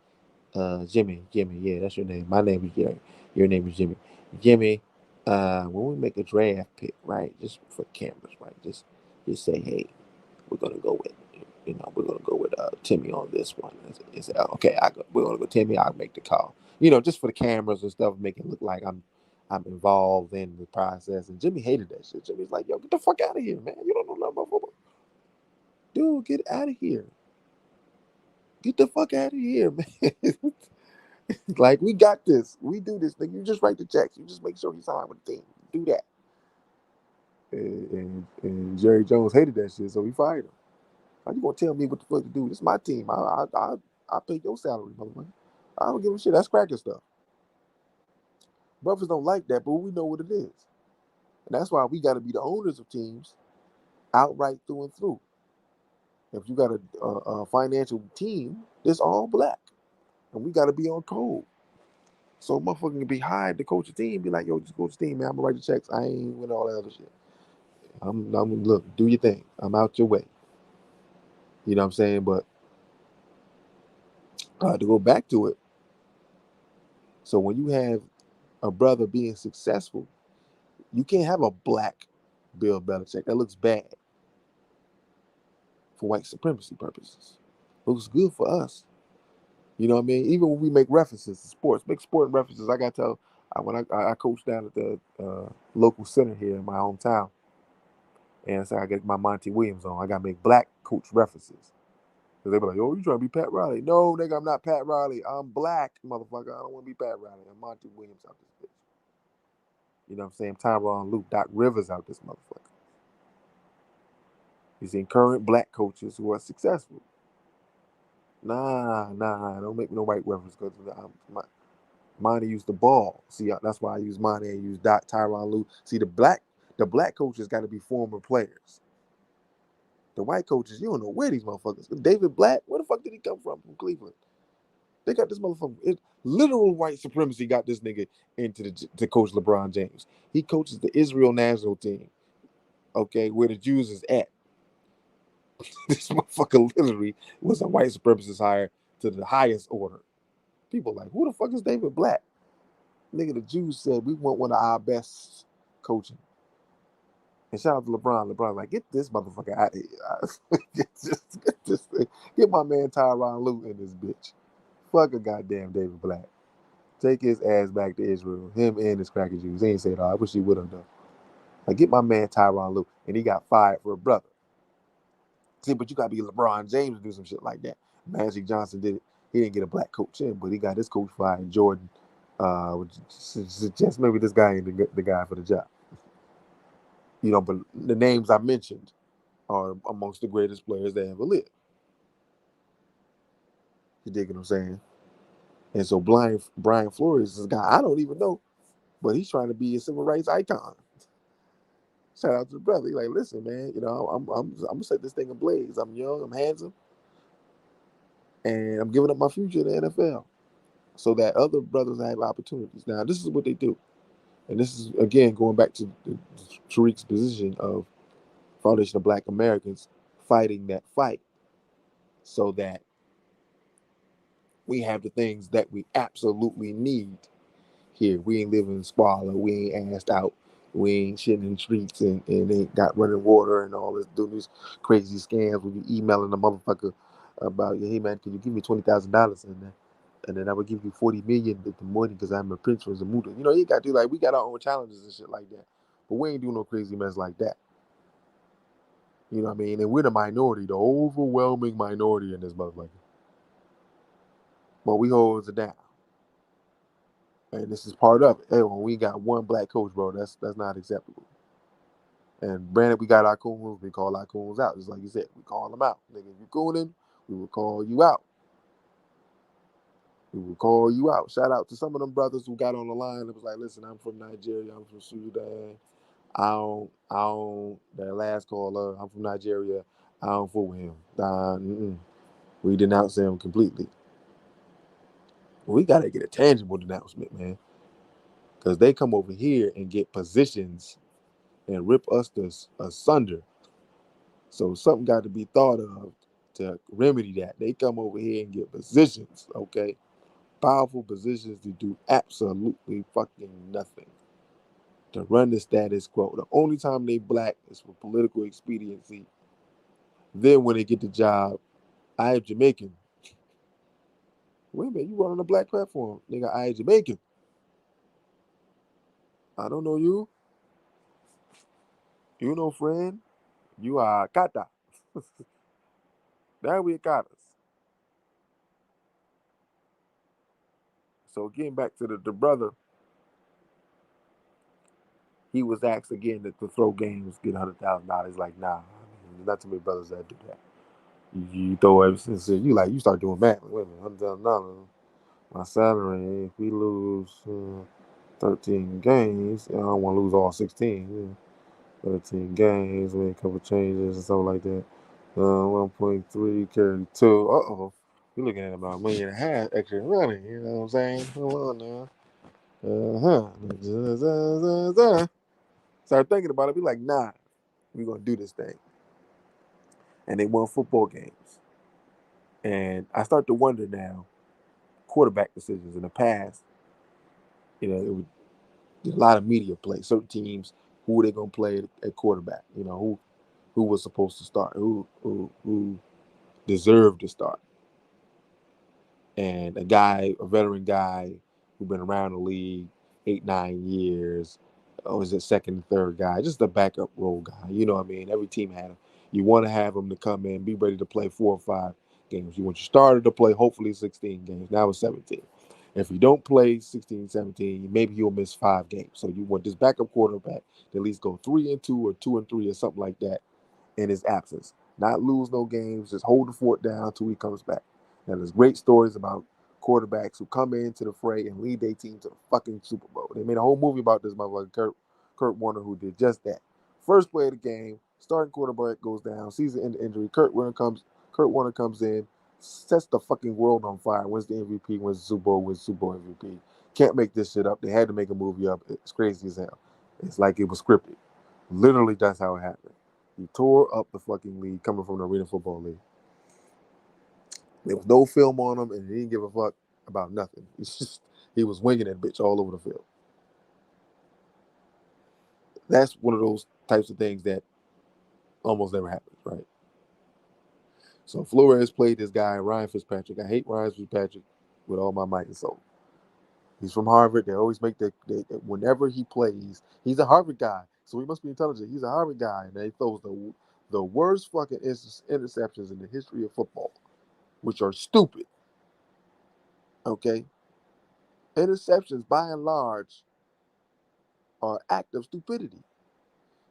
Jimmy, yeah, that's your name. My name is Jerry. Your name is Jimmy. Jimmy, when we make a draft pick, right, just for cameras, right, just say, hey, we're gonna go with, we're gonna go with Timmy on this one. It's okay. We're gonna go Timmy. I'll make the call. Just for the cameras and stuff, make it look like I'm involved in the process. And Jimmy hated that shit. Jimmy's like, yo, get the fuck out of here, man. You don't know nothing about football, dude. Get out of here. Get the fuck out of here, man. Like, we got this. We do this thing. You just write the checks. You just make sure he's signed with the team. Do that. And Jerry Jones hated that shit, so he fired him. How you gonna tell me what the fuck to do? This is my team. I pay your salary, motherfucker. I don't give a shit. That's cracking stuff. Brothers don't like that, but we know what it is. And that's why we got to be the owners of teams outright through and through. If you got a financial team, it's all black. And we got to be on code. So motherfucker can be hired to coach a team, be like, yo, just coach the team, man. I'm going to write the checks. I ain't with all that other shit. I'm look, do your thing. I'm out your way. You know what I'm saying? But to go back to it, so when you have a brother being successful, you can't have a black Bill Belichick. That looks bad for white supremacy purposes. Looks good for us. You know what I mean? Even when we make references to sports, make sport references. I got to tell, when I coach down at the local center here in my hometown, and so I get my Monty Williams on. I got to make black coach references. Because they be like, oh, you trying to be Pat Riley? No, nigga, I'm not Pat Riley. I'm black, motherfucker. I don't want to be Pat Riley. I'm Monty Williams out this bitch. You know what I'm saying? Tyronn Lue, Doc Rivers out this motherfucker. You seen current black coaches who are successful. Nah, don't make me no white reference because Monty used the ball. See, that's why I use Monty and use Doc Tyronn Lue. See, the black coaches got to be former players. The white coaches, you don't know where these motherfuckers. David Blatt, where the fuck did he come from Cleveland? They got this motherfucker. Literal white supremacy got this nigga to coach LeBron James. He coaches the Israel national team, okay, where the Jews is at. This motherfucker literally was a white supremacist hire to the highest order. People like, who the fuck is David Blatt? Nigga, the Jews said we want one of our best coaching. And shout out to LeBron. LeBron like, get this motherfucker out of here. Get my man Tyronn Lue in this bitch. Fuck a goddamn David Blatt. Take his ass back to Israel. Him and his cracker Jews. He ain't said, I wish he would have done. Like, get my man Tyronn Lue. And he got fired for a brother. See, but you got to be LeBron James to do some shit like that. Magic Johnson did it. He didn't get a black coach in, but he got his coach fired. Jordan, just maybe this guy ain't the guy for the job. But the names I mentioned are amongst the greatest players that ever lived. You dig what I'm saying? And so Brian Flores is a guy I don't even know, but he's trying to be a civil rights icon. Shout out to the brother. He's like, listen, man, I'm gonna set this thing ablaze. I'm young, I'm handsome, and I'm giving up my future in the NFL so that other brothers have opportunities. Now, this is what they do. And this is, again, going back to Tariq's position of Foundation of Black Americans fighting that fight so that we have the things that we absolutely need here. We ain't living in squalor. We ain't assed out. We ain't shitting in the streets and ain't got running water and all this, doing these crazy scams when you emailing the motherfucker about, hey man, can you give me $20,000 in there? and then I would give you 40 million the morning because I'm a prince from Zamuda. You know, you got to like we got our own challenges and shit like that, but we ain't doing no crazy mess like that. You know what I mean? And we're the minority, the overwhelming minority in this motherfucker. But we hold it down. And this is part of it. Hey, when we got one black coach, bro, that's not acceptable. And granted, we got our coons, we call our coons out. Just like you said, we call them out. Nigga, if you cooning, we will call you out. We will call you out. Shout out to some of them brothers who got on the line and was like, listen, I'm from Nigeria, I'm from Sudan. That last caller, I'm from Nigeria, I don't fool with him. We denounce him completely. We got to get a tangible denouncement, man. Because they come over here and get positions and rip us asunder. So something got to be thought of to remedy that. They come over here and get positions, okay? Powerful positions to do absolutely fucking nothing. To run the status quo. The only time they black is for political expediency. Then when they get the job, I am Jamaican. Wait a minute, you run on a black platform. Nigga, I am Jamaican. I don't know you. You know friend. You are Kata. Now we Katas. So getting back to the brother, he was asked again to throw games, get $100,000. Like, nah, not too many brothers that do that. You throw everything. You start doing math. Wait a minute, $100,000. My salary, if we lose 13 games, I don't want to lose all 16. 13 games, make a couple changes and stuff like that. 1.3 carry 2. Uh-oh. You're looking at about $1.5 million extra money. You know what I'm saying? Hold on now. Start thinking about it. Be like, nah, we're going to do this thing. And they won football games. And I start to wonder now, quarterback decisions in the past, it would a lot of media play. Certain teams, who they going to play at quarterback? Who was supposed to start? Who deserved to start? And a veteran guy who's been around the league 8-9 years, or is it second and third guy, just a backup role guy. You know what I mean? Every team had him. You want to have him to come in, be ready to play 4 or 5 games. You want your starter to play hopefully 16 games. Now it's 17. If you don't play 16, 17, maybe you'll miss 5 games. So you want this backup quarterback to at least go 3-2 or 2-3 or something like that in his absence. Not lose no games, just hold the fort down until he comes back. Now, there's great stories about quarterbacks who come into the fray and lead their team to the fucking Super Bowl. They made a whole movie about this motherfucker, Kurt Warner, who did just that. First play of the game, starting quarterback goes down, season injury. Kurt Warner comes in, sets the fucking world on fire, wins the MVP, wins the Super Bowl, wins Super Bowl MVP. Can't make this shit up. They had to make a movie up. It's crazy as hell. It's like it was scripted. Literally, that's how it happened. He tore up the fucking league coming from the Arena Football League. There was no film on him, and he didn't give a fuck about nothing. He was winging that bitch all over the field. That's one of those types of things that almost never happens, right? So Flores played this guy, Ryan Fitzpatrick. I hate Ryan Fitzpatrick with all my might and soul. He's from Harvard. They always make whenever he plays, he's a Harvard guy, so he must be intelligent. He's a Harvard guy, and they throws the worst fucking interceptions in the history of football, which are stupid. Okay? Interceptions, by and large, are act of stupidity.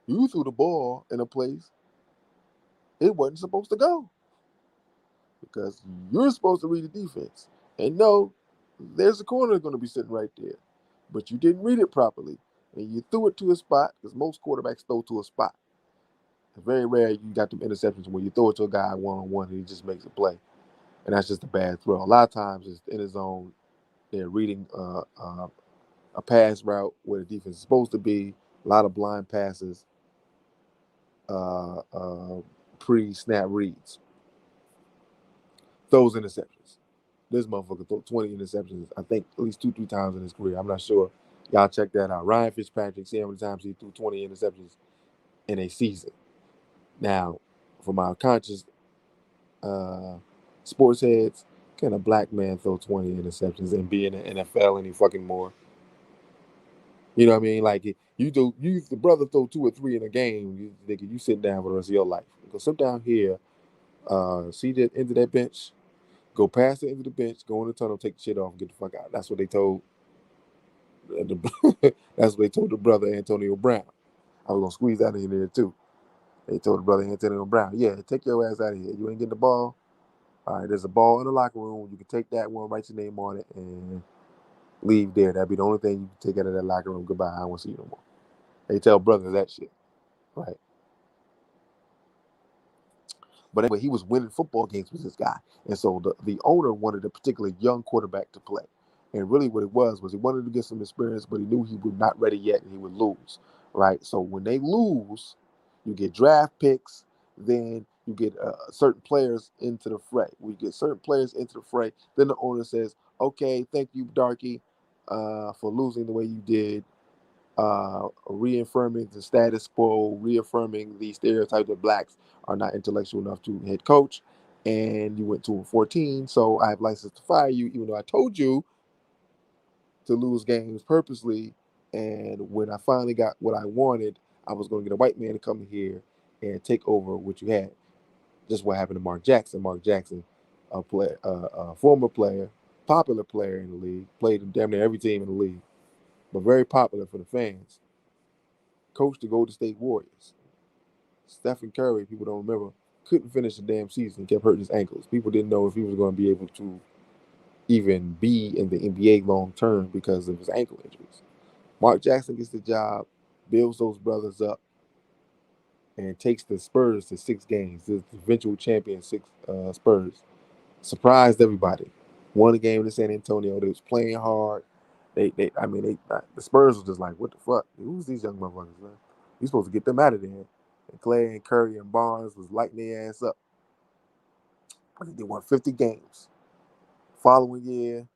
You threw the ball in a place it wasn't supposed to go because you're supposed to read the defense and know there's a corner going to be sitting right there, but you didn't read it properly and you threw it to a spot because most quarterbacks throw to a spot. It's very rare you got them interceptions where you throw it to a guy one-on-one and he just makes a play, and that's just a bad throw. A lot of times it's in his zone. They're reading a pass route where the defense is supposed to be. A lot of blind passes, pre-snap reads. Those interceptions. This motherfucker threw 20 interceptions, I think at least 2-3 times in his career. I'm not sure. Y'all check that out. Ryan Fitzpatrick, see how many times he threw 20 interceptions in a season. Now, for my conscious sports heads, Can a black man throw 20 interceptions and be in the NFL any fucking more? You know what I mean? Like you the brother throw 2 or 3 in a game, you sit down for the rest of your life. Go sit down here, see the end of that bench, go past the end of the bench, go in the tunnel, take the shit off, and get the fuck out. That's what they told. That's what they told the brother Antonio Brown. I was gonna squeeze that in there too. They told the brother Antonio Brown, yeah, take your ass out of here. You ain't getting the ball. All right, there's a ball in the locker room. You can take that one, write your name on it, and leave there. That'd be the only thing you can take out of that locker room. Goodbye. I don't want to see you no more. They tell brothers that shit. Right. But anyway, he was winning football games with this guy. And so the owner wanted a particular young quarterback to play. And really what it was he wanted to get some experience, but he knew he was not ready yet and he would lose. Right. So when they lose, you get draft picks, then you get certain players into the fray. We get certain players into the fray. Then the owner says, okay, thank you, Darky, for losing the way you did. Reaffirming the status quo, reaffirming the stereotype that blacks are not intellectual enough to head coach. And you went 2-14, so I have license to fire you, even though I told you to lose games purposely. And when I finally got what I wanted, I was going to get a white man to come here and take over what you had. Just what happened to Mark Jackson. Mark Jackson, a former player, popular player in the league, played in damn near every team in the league, but very popular for the fans. Coached the Golden State Warriors. Stephen Curry, people don't remember, couldn't finish the damn season, kept hurting his ankles. People didn't know if he was going to be able to even be in the NBA long term because of his ankle injuries. Mark Jackson gets the job, builds those brothers up, and takes the Spurs to 6 games. The eventual champion Spurs surprised everybody. Won a game in San Antonio. They was playing hard. The Spurs was just like, what the fuck? Who's these young motherfuckers, man? You supposed to get them out of there. And Clay and Curry and Barnes was lighting their ass up. I think they won 50 games. Following year,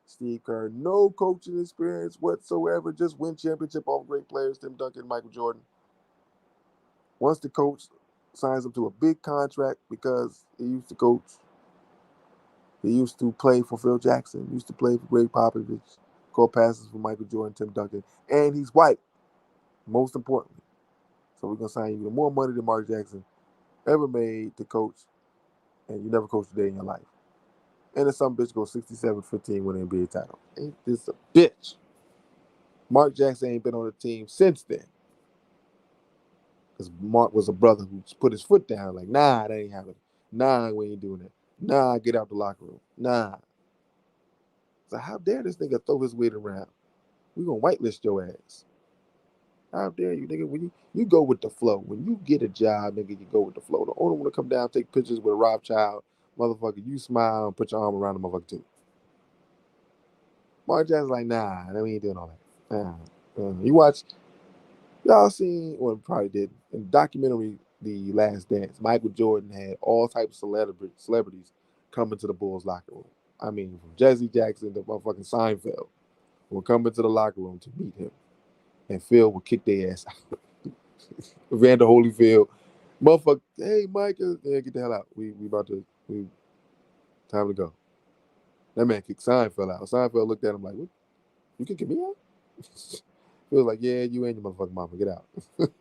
Steve Kerr, no coaching experience whatsoever, just win championship off great players, Tim Duncan, Michael Jordan. Once the coach signs him to a big contract because he used to coach, he used to play for Phil Jackson, used to play for Greg Popovich, call passes for Michael Jordan, Tim Duncan, and he's white, most importantly. So we're going to sign you with more money than Mark Jackson ever made to coach, and you never coached a day in your life. And then some bitch goes 67-15 win an NBA title. Ain't this a bitch? Mark Jackson ain't been on the team since then. Because Mark was a brother who put his foot down, like, nah, that ain't happening. Nah, we ain't doing that. Nah, get out the locker room. Nah. So how dare this nigga throw his weight around? We gonna whitelist your ass. How dare you, nigga? When you go with the flow. When you get a job, nigga, you go with the flow. The owner wanna come down, take pictures with a Rothschild, motherfucker, you smile and put your arm around the motherfucker too. Mark Jackson's like, nah, we ain't doing all that. You watch, y'all seen, well, probably did, in the documentary The Last Dance, Michael Jordan had all types of celebrities come into the Bulls locker room. I mean, from Jesse Jackson to motherfucking Seinfeld will come into the locker room to meet him. And Phil will kick their ass out. Vander Holyfield, motherfucker, hey, Micah, yeah, get the hell out. We about to, time to go. That man kicked Seinfeld out. Seinfeld looked at him like, what? You kicking me out? Phil's like, yeah, you and your motherfucking mama, get out.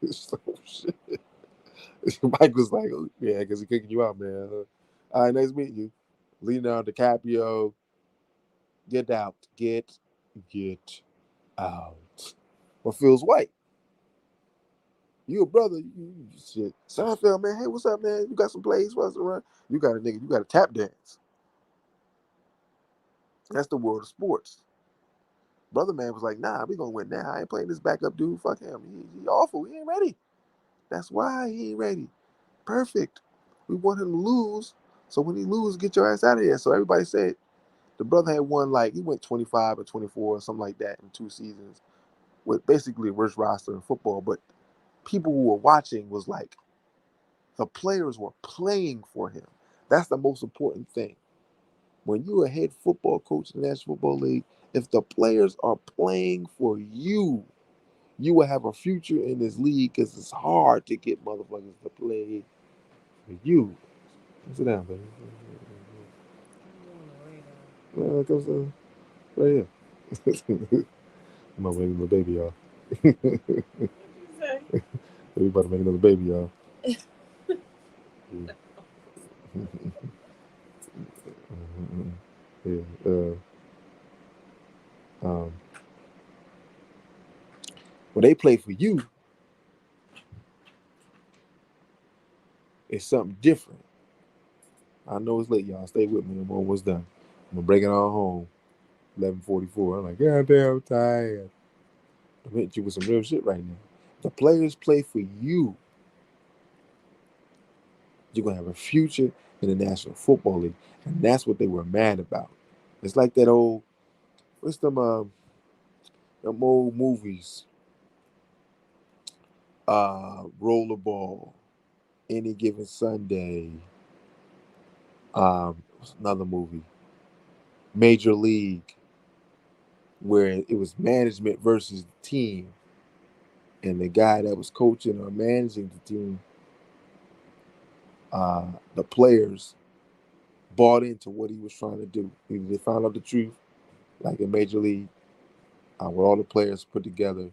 So, shit. Mike was like, oh, yeah, because he kicking you out, man. All right, nice meeting you. Leonardo DiCaprio, get out. Get out. But Phil's white. You a brother, shit. Seinfeld, man, hey, what's up, man? You got some plays for us to run? You got a nigga, you got a tap dance. That's the world of sports. Brother man was like, nah, we gonna win now. I ain't playing this backup dude. Fuck him. He awful. He ain't ready. That's why he ain't ready. Perfect. We want him to lose. So when he loses, get your ass out of here. So everybody said the brother had won, like, he went 25 or 24 or something like that in 2 seasons with basically a worst roster in football. But people who were watching was like, the players were playing for him. That's the most important thing. When you're a head football coach in the National Football League, if the players are playing for you, you will have a future in this league because it's hard to get motherfuckers to play for you. Sit down, baby. It comes right here. I'm about to make another baby, y'all. We about to make another baby, y'all. Yeah. Um, when they play for you, it's something different. I know it's late, y'all. Stay with me. I'm almost done. I'm gonna break it all home. 11:44. I'm like, yeah, damn tired. I'm hitting you with some real shit right now. The players play for you. You're gonna have a future in the National Football League, and that's what they were mad about. It's like that old what's them old movies, Rollerball, Any Given Sunday. What's another movie, Major League, where it was management versus the team, and the guy that was coaching or managing the team, the players bought into what he was trying to do. Either they found out the truth, like in Major League, where all the players put together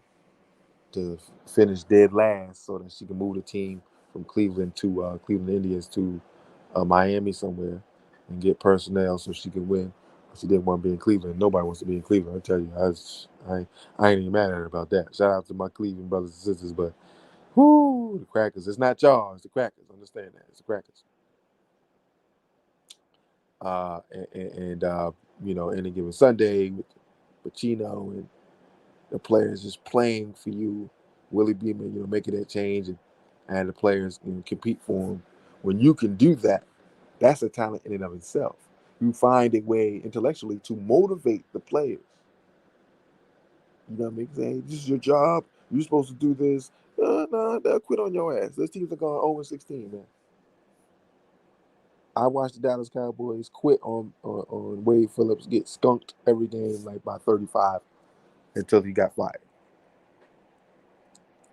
to finish dead last so that she can move the team from Cleveland to Cleveland Indians to Miami somewhere and get personnel so she could win. She didn't want to be in Cleveland. Nobody wants to be in Cleveland. I tell you, I ain't even mad at her about that. Shout out to my Cleveland brothers and sisters, but whoo, the Crackers. It's not y'all. It's the Crackers. Understand that. It's the Crackers. And any given Sunday with Pacino and the players just playing for you, Willie Beeman, making that change and the players compete for him. When you can do that, that's a talent in and of itself. You find a way intellectually to motivate the players. You know what I mean? Saying, this is your job. You're supposed to do this. No, they'll quit on your ass. Those teams are going 0-16, man. I watched the Dallas Cowboys quit on Wade Phillips get skunked every game like by 35 until he got fired.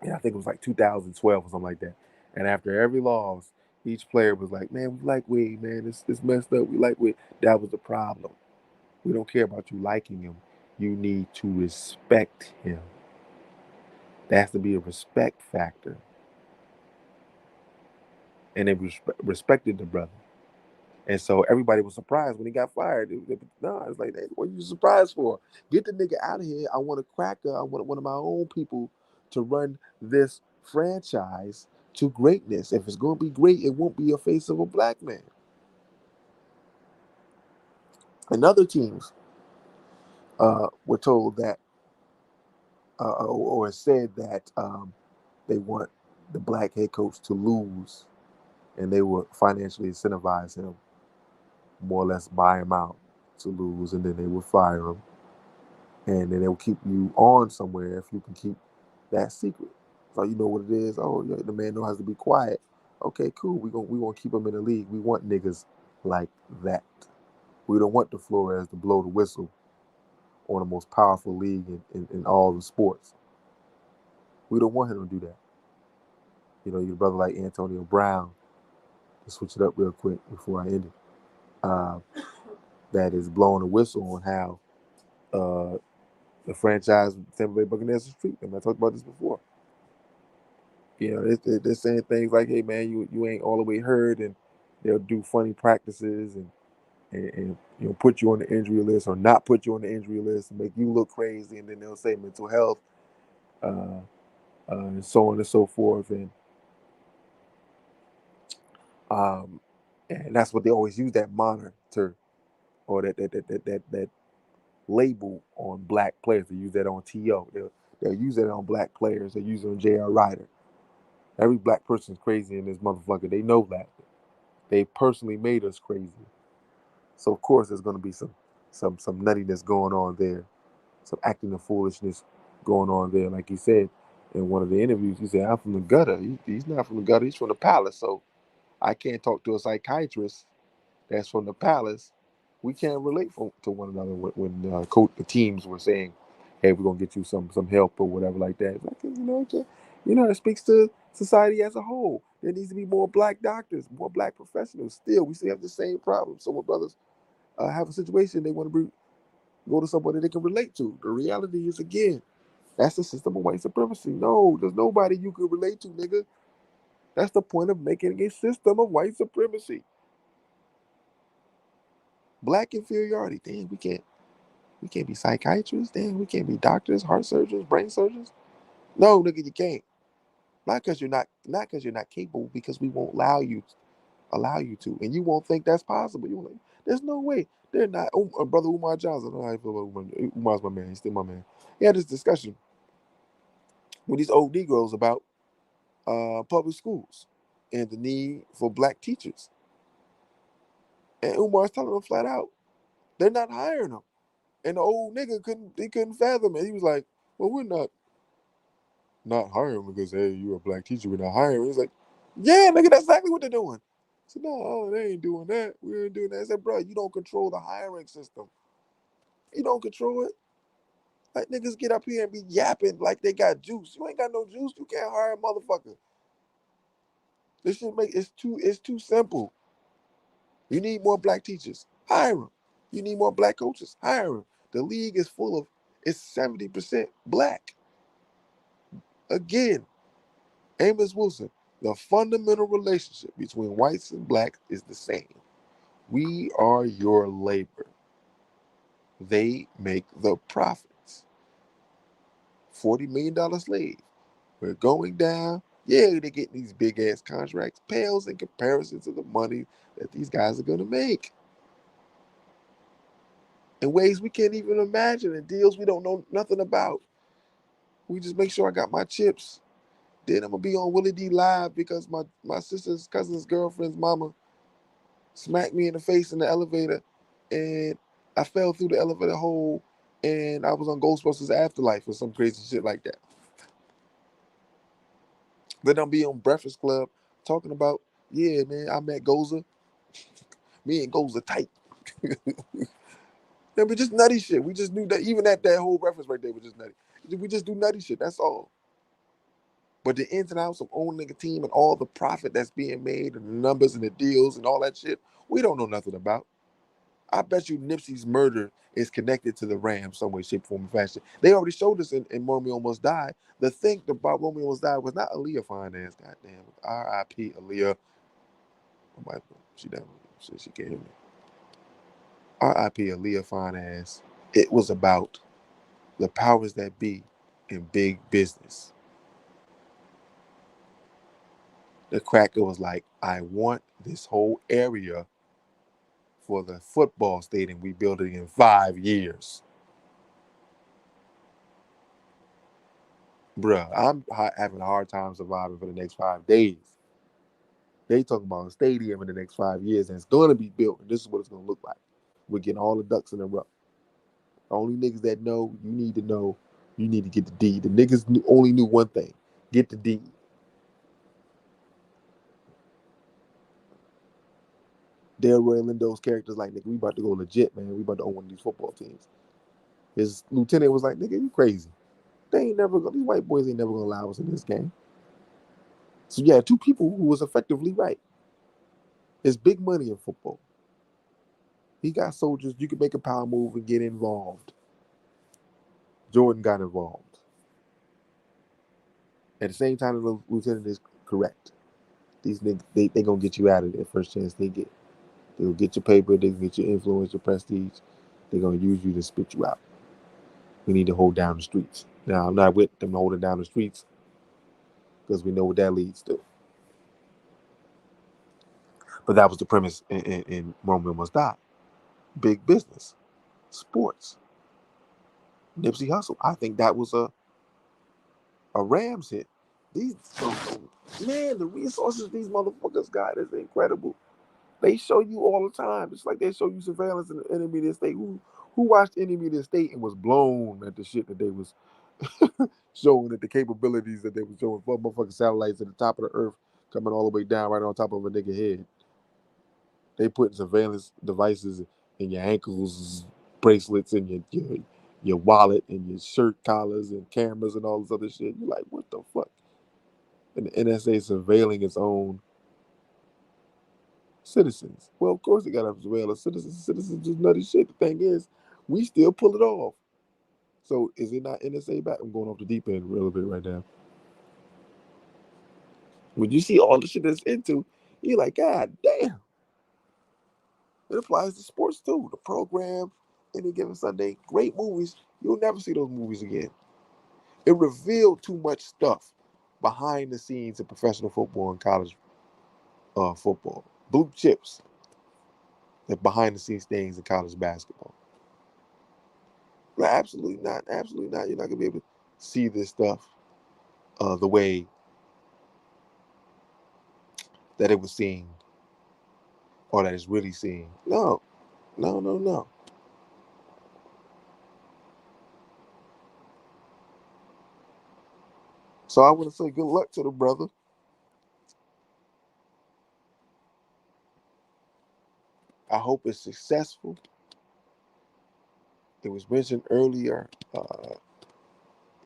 And I think it was like 2012 or something like that. And after every loss, each player was like, "Man, we like Wade, man. It's messed up. We like Wade." That was the problem. We don't care about you liking him. You need to respect him. There has to be a respect factor. And they respected the brother. And so everybody was surprised when he got fired. No, it's like, hey, what are you surprised for? Get the nigga out of here. I want a cracker. I want one of my own people to run this franchise to greatness. If it's going to be great, it won't be a face of a black man. And other teams were told that, or said that they want the black head coach to lose, and they would financially incentivize him, more or less buy him out to lose, and then they would fire him, and then they'll keep you on somewhere if you can keep that secret. So you know what it is. Oh, yeah, the man knows how to be quiet. Okay, cool. We gonna keep him in the league. We want niggas like that. We don't want the Flores to blow the whistle on the most powerful league in all the sports. We don't want him to do that. Your brother like Antonio Brown, to switch it up real quick before I end it, uh, that is blowing a whistle on how the franchise Tampa Bay Buccaneers treat them. I talked about this before. They're saying things like, "Hey, man, you ain't all the way hurt," and they'll do funny practices and put you on the injury list or not put you on the injury list and make you look crazy, and then they'll say mental health, uh, and so on and so forth, um, and that's what they always use, that monitor or that label on black players. They use that on To. They'll use that on black players. They use it on J.R. Ryder. Every black person's crazy in this motherfucker. They know that. They personally made us crazy. So of course there's gonna be some nuttiness going on there, some acting of foolishness going on there. Like he said in one of the interviews, he said, "I'm from the gutter." He's not from the gutter. He's from the palace. So I can't talk to a psychiatrist that's from the palace. We can't relate to one another when the teams were saying, "Hey, we're gonna get you some help or whatever like that." It's like, it speaks to society as a whole. There needs to be more black doctors, more black professionals. Still, we still have the same problem. So, my brothers, have a situation they want to go to somebody they can relate to. The reality is, again, that's the system of white supremacy. No, there's nobody you can relate to, nigga. That's the point of making a system of white supremacy. Black inferiority. Damn, we can't be psychiatrists. Damn, we can't be doctors, heart surgeons, brain surgeons. No, nigga, you can't. Not because you're not capable, because we won't allow you to, and you won't think that's possible. You like, there's no way. They're not. Brother Umar Johnson, I don't know how you feel about Umar. Umar's my man. He's still my man. He had this discussion with these old Negroes about public schools and the need for black teachers. And Umar's telling them flat out, they're not hiring them. And the old nigga couldn't fathom it. He was like, well, we're not hiring because hey, you're a black teacher, we're not hiring. He's like, yeah, nigga, that's exactly what they're doing. I said, no, they ain't doing that. We ain't doing that. I said, bro, you don't control the hiring system. You don't control it. Like niggas get up here and be yapping like they got juice. You ain't got no juice. You can't hire a motherfucker. This shit it's too simple. You need more black teachers. Hire them. You need more black coaches. Hire them. The league is full of it's 70% black. Again, Amos Wilson, the fundamental relationship between whites and blacks is the same. We are your labor. They make the profits. $40 million slave. We're going down. Yeah, they're getting these big ass contracts. Pales in comparison to the money that these guys are going to make in ways we can't even imagine, and deals we don't know nothing about. We just make sure I got my chips. Then I'm going to be on Willie D Live because my sister's cousin's girlfriend's mama smacked me in the face in the elevator, and I fell through the elevator hole, and I was on Ghostbusters Afterlife or some crazy shit like that. Then I'll be on Breakfast Club talking about, yeah, man, I met Goza. Me and Goza tight. Yeah, but just nutty shit. We just knew that even at that whole reference right there was just nutty. We just do nutty shit. That's all. But the ins and outs of owning a team and all the profit that's being made and the numbers and the deals and all that shit, we don't know nothing about. I bet you Nipsey's murder is connected to the Rams some way, shape, form, or fashion. They already showed us in Romeo Almost Died. The thing about Romeo Almost Died was not Aaliyah Finance. Goddamn, R.I.P. Aaliyah. She done. She can't hear me. R.I.P. Aaliyah Finance. It was about the powers that be in big business. The cracker was like, I want this whole area for the football stadium we building in 5 years. Bruh, I'm having a hard time surviving for the next 5 days. They talking about a stadium in the next 5 years, and it's going to be built, and this is what it's going to look like. We're getting all the ducks in a row. The only niggas that know, you need to get the deed. The niggas only knew one thing: get the deed. Delroy Lindo's characters like, nigga, we about to go legit, man. We about to own one of these football teams. His lieutenant was like, nigga, you crazy. These white boys ain't never gonna allow us in this game. So yeah, two people who was effectively right. There's big money in football. He got soldiers. You can make a power move and get involved. Jordan got involved. At the same time, the lieutenant is correct. These niggas, they gonna get you out of there first chance they get. They will get your paper. They will get your influence, your prestige. They're gonna use you to spit you out. We need to hold down the streets. Now, I'm not with them holding down the streets because we know what that leads to. But that was the premise in Romeo Must Die. Big business, sports, Nipsey Hussle. I think that was a Rams hit. These man, the resources these motherfuckers got is incredible. They show you all the time. It's like they show you surveillance in the intermediate state. Who watched intermediate state and was blown at the shit that they was showing, at the capabilities that they were showing for motherfucking satellites at the top of the earth coming all the way down right on top of a nigga head. They put surveillance devices in your ankles, bracelets, in your wallet, and your shirt collars, and cameras, and all this other shit. You're like, what the fuck? And the NSA surveilling its own citizens. Well, of course they got to surveil us. Citizens just nutty shit. The thing is, we still pull it off. So is it not NSA back? I'm going off the deep end a little bit right now. When you see all the shit that's into, you're like, God damn. It applies to sports too. The program, any given Sunday, great movies. You'll never see those movies again. It revealed too much stuff behind the scenes of professional football and college football. Blue chips, the behind the scenes things in college basketball. Like, absolutely not. Absolutely not. You're not gonna be able to see this stuff the way that it was seen or that it's really seen. No, no, no, no. So I want to say good luck to the brother. I hope it's successful. It was mentioned earlier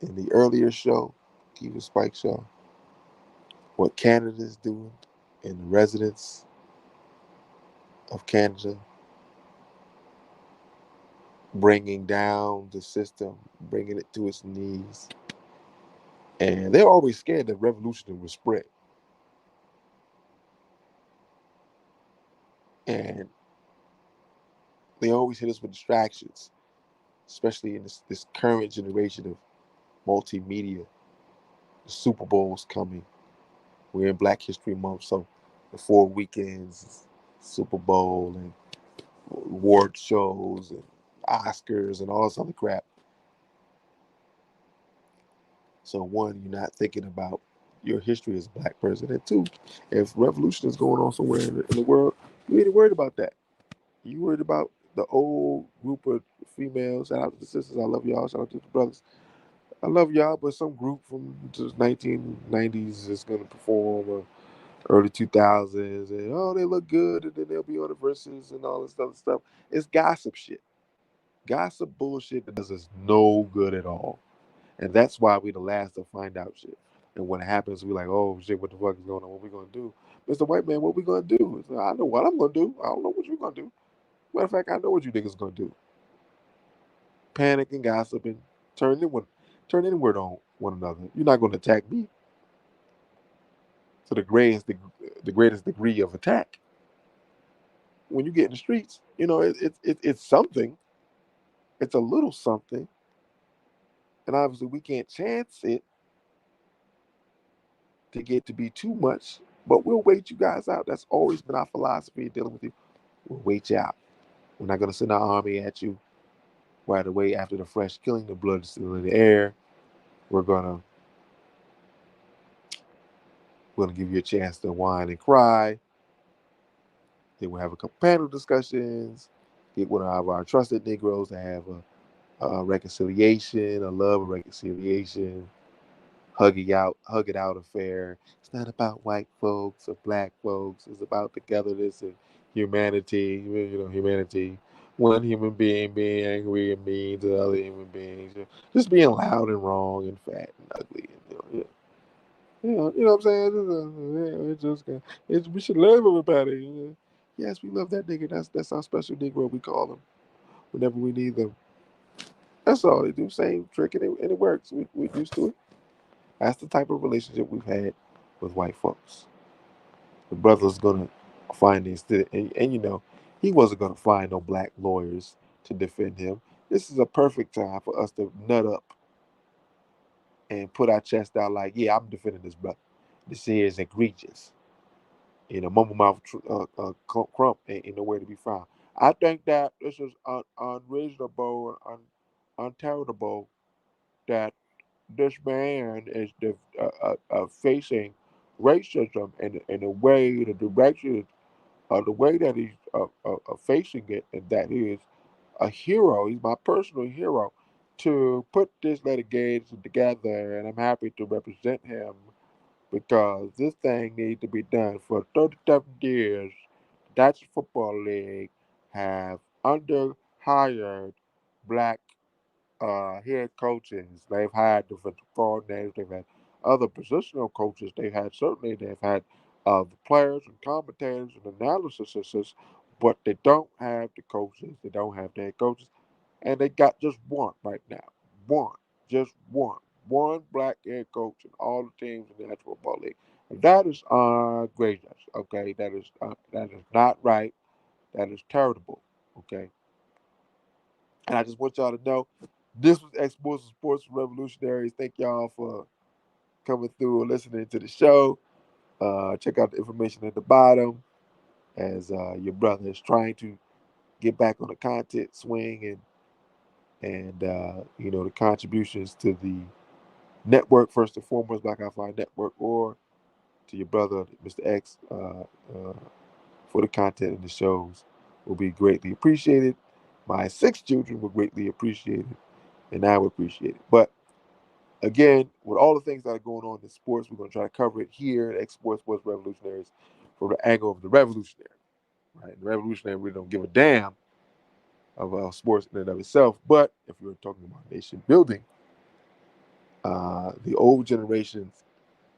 in the earlier show, Kiva Spike show, what Canada's doing and the residents of Canada bringing down the system, bringing it to its knees. And they're always scared that revolution will spread. And they always hit us with distractions, especially in this current generation of multimedia. The Super Bowl's coming. We're in Black History Month, so the 4 weekends, Super Bowl and award shows and Oscars and all this other crap. So one, you're not thinking about your history as a black person, and two, if revolution is going on somewhere in the world, you ain't worried about that. You worried about the old group of females. Shout out to the sisters. I love y'all. Shout out to the brothers. I love y'all, but some group from the 1990s is going to perform or early 2000s, and oh, they look good, and then they'll be on the verses and all this other stuff. It's gossip shit. Gossip bullshit that does us no good at all. And that's why we the last to find out shit. And when it happens, we like, oh shit, what the fuck is going on? What we gonna do? Mr. White Man, what we gonna do? I know what I'm gonna do. I don't know what you gonna do. Matter of fact, I know what you niggas gonna do. Panic and gossip and turn inward, turn inward on one another. You're not gonna attack me to the greatest degree of attack. When you get in the streets, you know it's something. It's a little something, and obviously we can't chance it to get to be too much. But we'll wait you guys out. That's always been our philosophy dealing with you. We'll wait you out. We're not gonna send our army at you right away after the fresh killing. The blood is still in the air. We're gonna we're gonna give you a chance to whine and cry. Then we'll have a couple panel discussions. Get one of our trusted Negroes to have a reconciliation, a love and reconciliation, hug it out affair. It's not about white folks or black folks. It's about togetherness and humanity. Humanity. One human being being angry and mean to other human beings, just being loud and wrong and fat and ugly. You know what I'm saying? We should love everybody. Yes, we love that nigga. That's our special Negro. We call them whenever we need them. That's all they do. Same trick and it works. We used to it. That's the type of relationship we've had with white folks. The brother's gonna find these, and he wasn't gonna find no black lawyers to defend him. This is a perfect time for us to nut up and put our chest out like, yeah, I'm defending this brother. This here is egregious. Mumble mouth Crump ain't nowhere to be found. I think that this is unreasonable and uncharitable that this man is facing racism in a way, the direction, the way that he's facing it, and that he is a hero. He's my personal hero to put this litigation together, and I'm happy to represent him because this thing needs to be done for 37 years. The Dutch Football League have under hired black head coaches. They've had defensive coordinators. They've had other positional coaches. They've had certainly they've had of the players and commentators and analysis, but they don't have the coaches. They don't have the head coaches, and they got just one right now. One, just one, one black head coach in all the teams in the National Football League. And that is outrageous. Okay, that is not right. That is terrible. Okay, and I just want y'all to know this was Exports and Sports Revolutionaries. Thank y'all for coming through and listening to the show. Check out the information at the bottom as your brother is trying to get back on the content swing and the contributions to the network first and foremost, Black Wi-Fi Network, or to your brother, Mr. X, for the content in the shows will be greatly appreciated. My 6 children will greatly appreciate it, and I would appreciate it. But again, with all the things that are going on in sports, we're going to try to cover it here at X Sports Revolutionaries from the angle of the revolutionary. Right? The revolutionary really don't give a damn about sports in and of itself. But if you're talking about nation building, the old generations,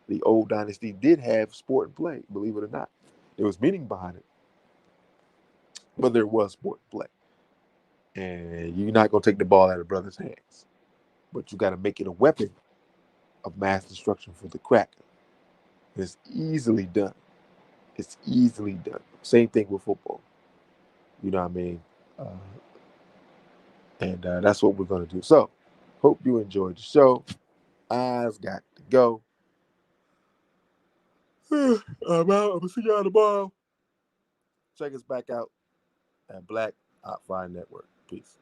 the old dynasty did have sport and play, believe it or not. There was meaning behind it, but there was sport and play. And you're not going to take the ball out of brother's hands, but you got to make it a weapon of mass destruction for the cracker. It's easily done. It's easily done. Same thing with football. You know what I mean? And that's what we're going to do. So, hope you enjoyed the show. I've got to go. I'm out. I'm going to see y'all tomorrow. Check us back out at Black Wi-Fi Network. Peace.